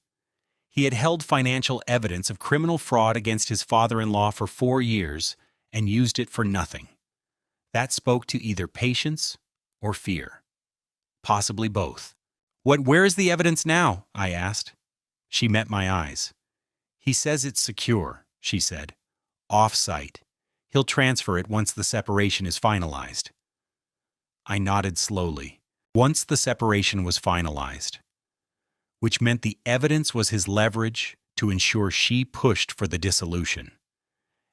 He had held financial evidence of criminal fraud against his father-in-law for 4 years and used it for nothing. That spoke to either patience or fear. Possibly both. Where is the evidence now? I asked. She met my eyes. He says it's secure, she said. Off-site. He'll transfer it once the separation is finalized. I nodded slowly. Once the separation was finalized. Which meant the evidence was his leverage to ensure she pushed for the dissolution.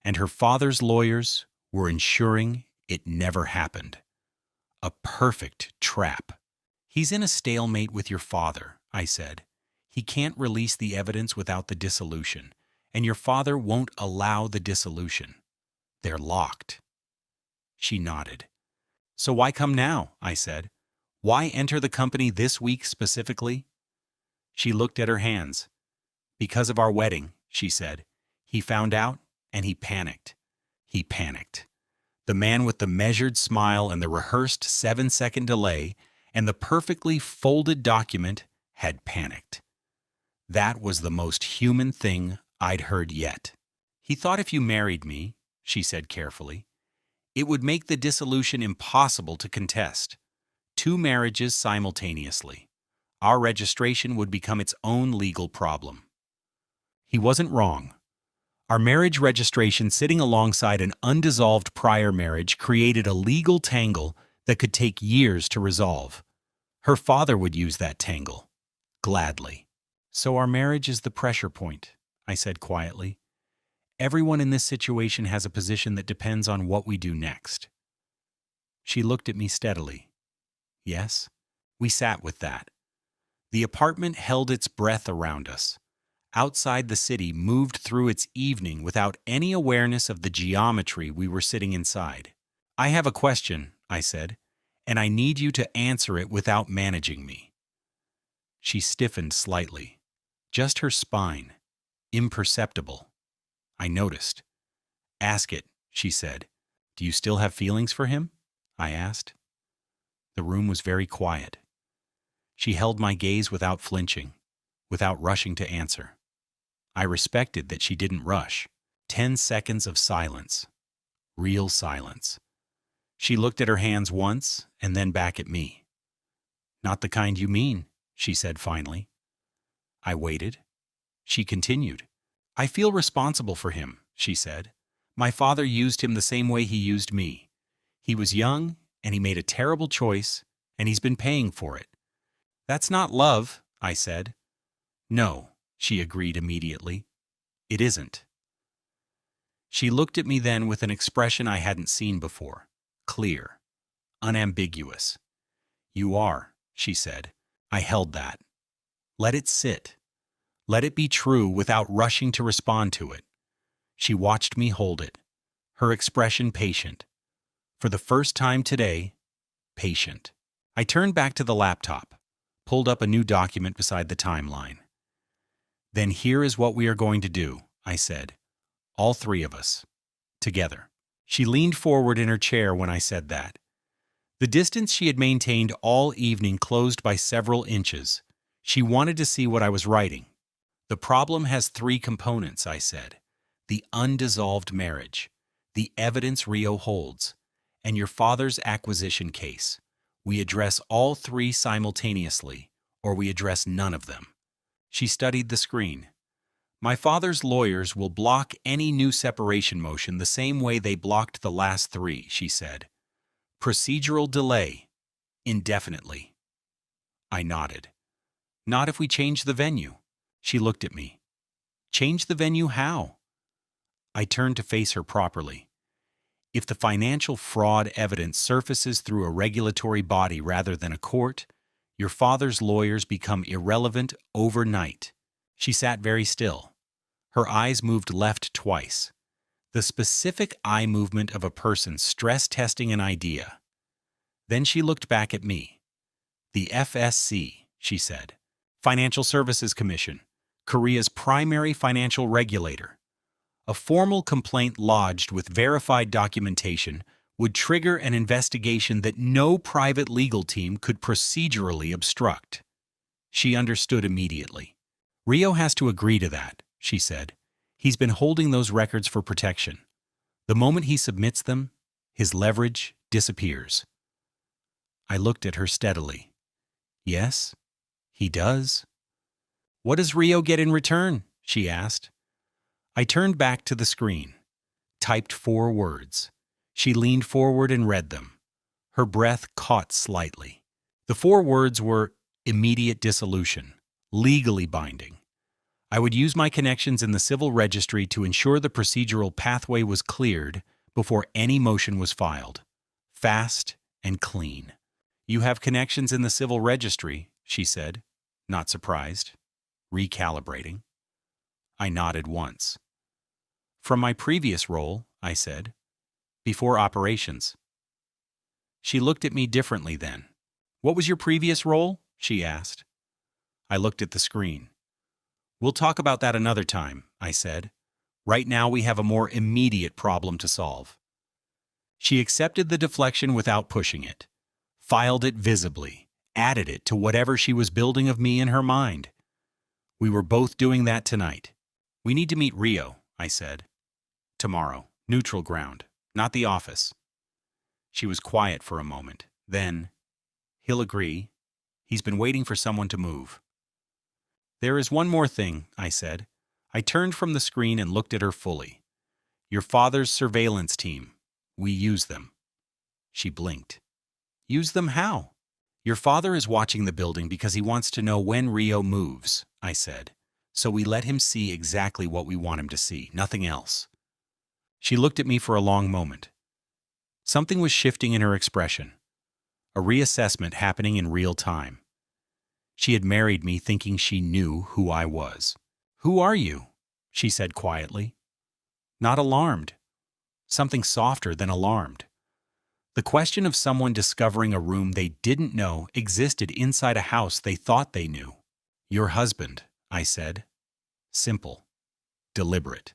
And her father's lawyers were ensuring it never happened. A perfect trap. He's in a stalemate with your father, I said. He can't release the evidence without the dissolution, and your father won't allow the dissolution. They're locked. She nodded. So why come now? I said. Why enter the company this week specifically? She looked at her hands. Because of our wedding, she said. He found out, and he panicked. He panicked. The man with the measured smile and the rehearsed 7-second delay and the perfectly folded document had panicked. That was the most human thing I'd heard yet. He thought if you married me, she said carefully, it would make the dissolution impossible to contest. 2 marriages simultaneously. Our registration would become its own legal problem. He wasn't wrong. Our marriage registration sitting alongside an undissolved prior marriage created a legal tangle that could take years to resolve. Her father would use that tangle. Gladly. So our marriage is the pressure point, I said quietly. Everyone in this situation has a position that depends on what we do next. She looked at me steadily. Yes, we sat with that. The apartment held its breath around us. Outside the city moved through its evening without any awareness of the geometry we were sitting inside. I have a question, I said, and I need you to answer it without managing me. She stiffened slightly. Just her spine. Imperceptible. I noticed. Ask it, she said. Do you still have feelings for him? I asked. The room was very quiet. She held my gaze without flinching, without rushing to answer. I respected that she didn't rush. 10 seconds of silence. Real silence. She looked at her hands once and then back at me. Not the kind you mean, she said finally. I waited. She continued. I feel responsible for him, she said. My father used him the same way he used me. He was young, and he made a terrible choice, and he's been paying for it. That's not love, I said. No, she agreed immediately. It isn't. She looked at me then with an expression I hadn't seen before. Clear. Unambiguous. You are, she said. I held that. Let it sit. Let it be true without rushing to respond to it. She watched me hold it. Her expression patient. For the first time today, patient. I turned back to the laptop, pulled up a new document beside the timeline. Then here is what we are going to do, I said. All 3 of us. Together. She leaned forward in her chair when I said that. The distance she had maintained all evening closed by several inches. She wanted to see what I was writing. The problem has 3 components, I said. The undissolved marriage, the evidence Rio holds, and your father's acquisition case. We address all 3 simultaneously, or we address none of them. She studied the screen. My father's lawyers will block any new separation motion the same way they blocked the last three, she said. Procedural delay. Indefinitely. I nodded. Not if we change the venue. She looked at me. Change the venue how? I turned to face her properly. If the financial fraud evidence surfaces through a regulatory body rather than a court, your father's lawyers become irrelevant overnight. She sat very still. Her eyes moved left twice. The specific eye movement of a person stress testing an idea. Then she looked back at me. The FSC, she said. Financial Services Commission, Korea's primary financial regulator. A formal complaint lodged with verified documentation would trigger an investigation that no private legal team could procedurally obstruct. She understood immediately. Rio has to agree to that, she said. He's been holding those records for protection. The moment he submits them, his leverage disappears. I looked at her steadily. Yes, he does. What does Rio get in return? She asked. I turned back to the screen, typed 4 words. She leaned forward and read them. Her breath caught slightly. The 4 words were immediate dissolution, legally binding. I would use my connections in the civil registry to ensure the procedural pathway was cleared before any motion was filed. Fast and clean. You have connections in the civil registry, she said, not surprised. Recalibrating. I nodded once. From my previous role, I said, before operations. She looked at me differently then. What was your previous role? She asked. I looked at the screen. We'll talk about that another time, I said. Right now we have a more immediate problem to solve. She accepted the deflection without pushing it, filed it visibly, added it to whatever she was building of me in her mind. We were both doing that tonight. We need to meet Rio, I said. Tomorrow, neutral ground, not the office. She was quiet for a moment. Then, he'll agree. He's been waiting for someone to move. There is one more thing, I said. I turned from the screen and looked at her fully. Your father's surveillance team. We use them. She blinked. Use them how? Your father is watching the building because he wants to know when Rio moves, I said. So we let him see exactly what we want him to see, nothing else. She looked at me for a long moment. Something was shifting in her expression. A reassessment happening in real time. She had married me thinking she knew who I was. Who are you? She said quietly. Not alarmed. Something softer than alarmed. The question of someone discovering a room they didn't know existed inside a house they thought they knew. Your husband, I said. Simple. Deliberate.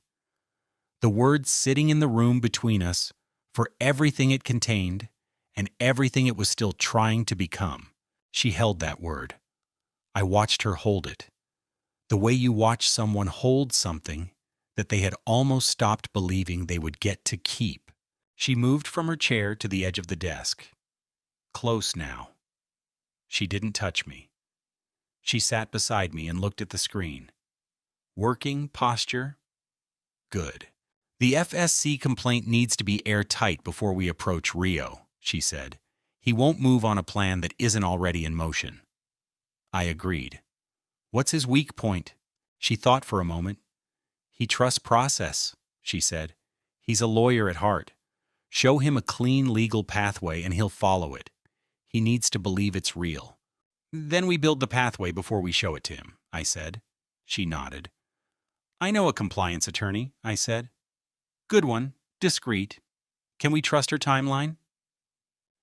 The word sitting in the room between us, for everything it contained, and everything it was still trying to become. She held that word. I watched her hold it. The way you watch someone hold something that they had almost stopped believing they would get to keep. She moved from her chair to the edge of the desk. Close now. She didn't touch me. She sat beside me and looked at the screen. Working posture? Good. The FSC complaint needs to be airtight before we approach Rio, she said. He won't move on a plan that isn't already in motion. I agreed. What's his weak point? She thought for a moment. He trusts process, she said. He's a lawyer at heart. Show him a clean legal pathway and he'll follow it. He needs to believe it's real. Then we build the pathway before we show it to him, I said. She nodded. I know a compliance attorney, I said. Good one, discreet. Can we trust her timeline?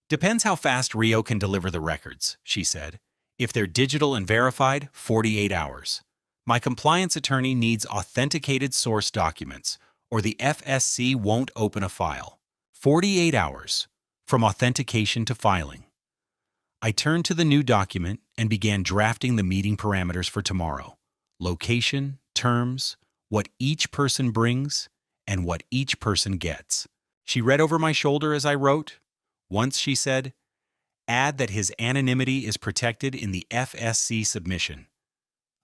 Depends how fast Rio can deliver the records, she said. If they're digital and verified, 48 hours. My compliance attorney needs authenticated source documents, or the FSC won't open a file. 48 hours, from authentication to filing. I turned to the new document and began drafting the meeting parameters for tomorrow. Location, terms, what each person brings, and what each person gets. She read over my shoulder as I wrote. Once she said, add that his anonymity is protected in the FSC submission.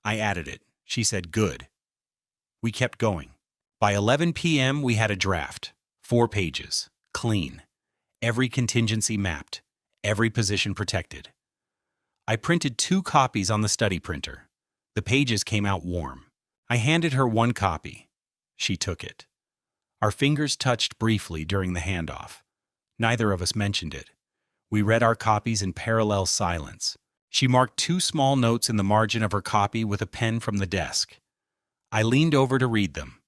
I added it. She said, good. We kept going. By 11 p.m., we had a draft. 4 pages. Clean. Every contingency mapped. Every position protected. I printed 2 copies on the study printer. The pages came out warm. I handed her 1 copy. She took it. Our fingers touched briefly during the handoff. Neither of us mentioned it. We read our copies in parallel silence. She marked 2 small notes in the margin of her copy with a pen from the desk. I leaned over to read them.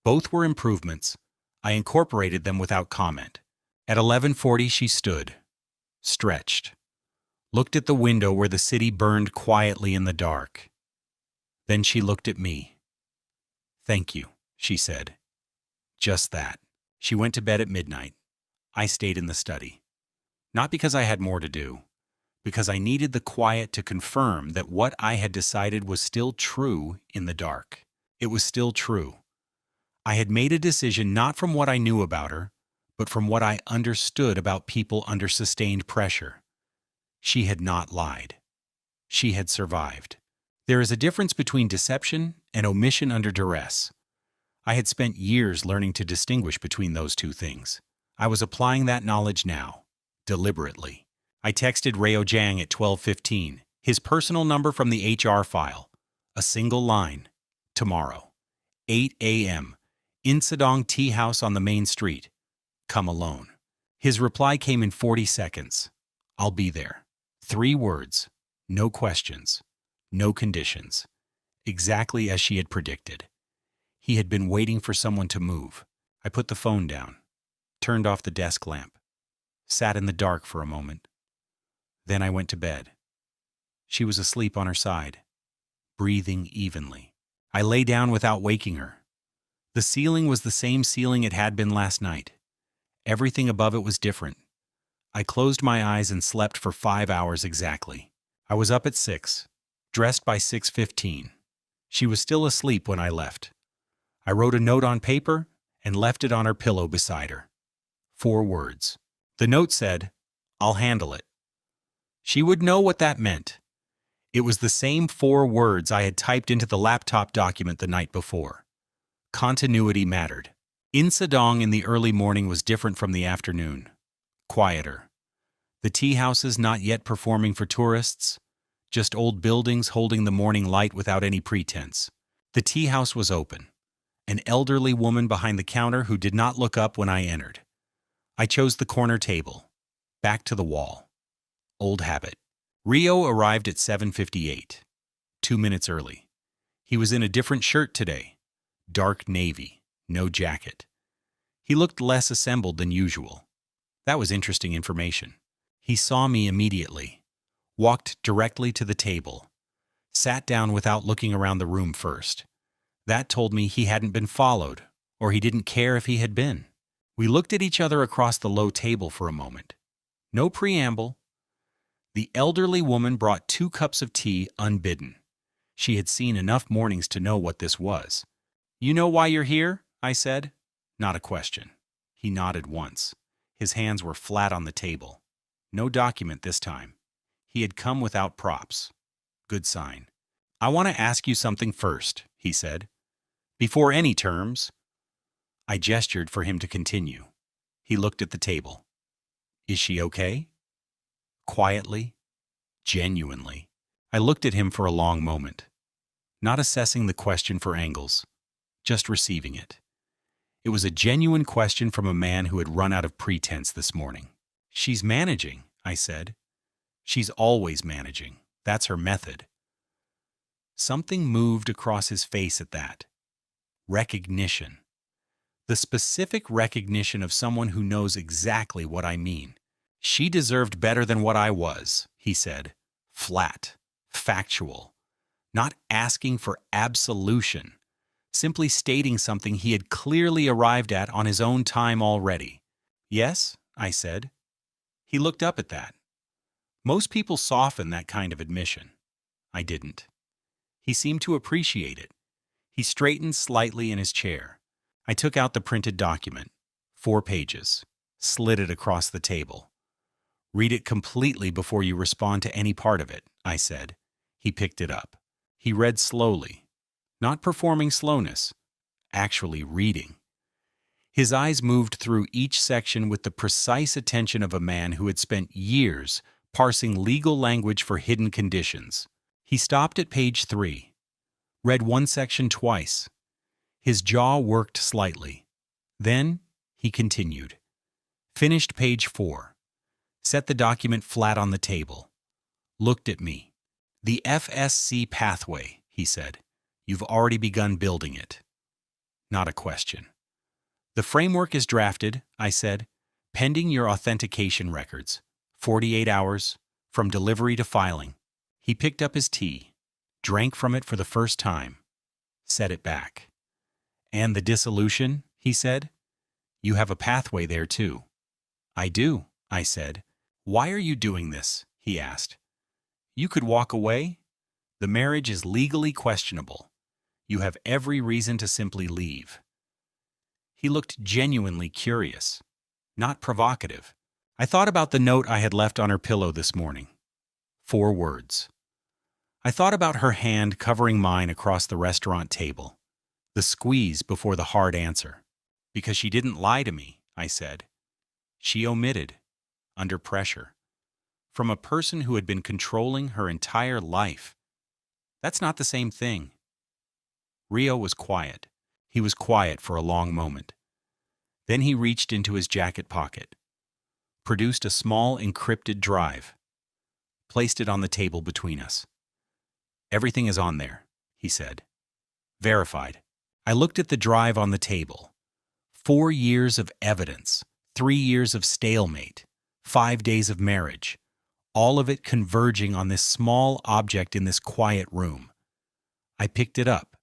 Both were improvements. I incorporated them without comment. At 11:40 she stood, stretched, looked at the window where the city burned quietly in the dark. Then she looked at me. "Thank you," she said. Just that. She went to bed at midnight. I stayed in the study. Not because I had more to do, because I needed the quiet to confirm that what I had decided was still true in the dark. It was still true. I had made a decision not from what I knew about her, but from what I understood about people under sustained pressure. She had not lied. She had survived. There is a difference between deception and omission under duress. I had spent years learning to distinguish between those two things. I was applying that knowledge now, deliberately. I texted Rayo Jang at 12:15, his personal number from the HR file. A single line. Tomorrow. 8 a.m. Insadong Tea House on the main street. Come alone. His reply came in 40 seconds. I'll be there. 3 words. No questions. No conditions. Exactly as she had predicted. He had been waiting for someone to move. I put the phone down, turned off the desk lamp, sat in the dark for a moment. Then I went to bed. She was asleep on her side, breathing evenly. I lay down without waking her. The ceiling was the same ceiling it had been last night. Everything above it was different. I closed my eyes and slept for 5 hours exactly. I was up at 6, dressed by 6:15. She was still asleep when I left. I wrote a note on paper and left it on her pillow beside her. 4 words. The note said, "I'll handle it." She would know what that meant. It was the same 4 words I had typed into the laptop document the night before. Continuity mattered. Insadong in the early morning was different from the afternoon. Quieter. The tea houses not yet performing for tourists, just old buildings holding the morning light without any pretense. The tea house was open. An elderly woman behind the counter who did not look up when I entered. I chose the corner table. Back to the wall. Old habit. Rio arrived at 7:58, 2 minutes early. He was in a different shirt today. Dark navy, no jacket. He looked less assembled than usual. That was interesting information. He saw me immediately, walked directly to the table, sat down without looking around the room first. That told me he hadn't been followed, or he didn't care if he had been. We looked at each other across the low table for a moment. No preamble. The elderly woman brought 2 cups of tea unbidden. She had seen enough mornings to know what this was. "You know why you're here?" I said. Not a question. He nodded once. His hands were flat on the table. No document this time. He had come without props. Good sign. "I want to ask you something first," he said. "Before any terms." I gestured for him to continue. He looked at the table. "Is she okay?" Quietly, genuinely. I looked at him for a long moment, not assessing the question for angles, just receiving it. It was a genuine question from a man who had run out of pretense this morning. "She's managing," I said. "She's always managing. That's her method." Something moved across his face at that. Recognition. The specific recognition of someone who knows exactly what I mean. "She deserved better than what I was," he said. Flat, factual, not asking for absolution, simply stating something he had clearly arrived at on his own time already. "Yes," I said. He looked up at that. Most people soften that kind of admission. I didn't. He seemed to appreciate it. He straightened slightly in his chair. I took out the printed document, 4 pages, slid it across the table. "Read it completely before you respond to any part of it," I said. He picked it up. He read slowly, not performing slowness, actually reading. His eyes moved through each section with the precise attention of a man who had spent years parsing legal language for hidden conditions. He stopped at page 3, read one section twice. His jaw worked slightly. Then he continued. Finished page 4. Set the document flat on the table. Looked at me. The FSC pathway, he said. You've already begun building it. Not a question. The framework is drafted, I said, pending your authentication records. 48 hours, from delivery to filing. He picked up his tea, drank from it for the first time, set it back. And the dissolution, he said. You have a pathway there too. I do, I said. Why are you doing this? He asked. You could walk away. The marriage is legally questionable. You have every reason to simply leave. He looked genuinely curious, not provocative. I thought about the note I had left on her pillow this morning. 4 words. I thought about her hand covering mine across the restaurant table. The squeeze before the hard answer. Because she didn't lie to me, I said. She omitted, under pressure, from a person who had been controlling her entire life. That's not the same thing. Rio was quiet. He was quiet for a long moment. Then he reached into his jacket pocket, produced a small encrypted drive, placed it on the table between us. Everything is on there, he said. Verified. I looked at the drive on the table. 4 years of evidence, 3 years of stalemate, 5 days of marriage, all of it converging on this small object in this quiet room. I picked it up,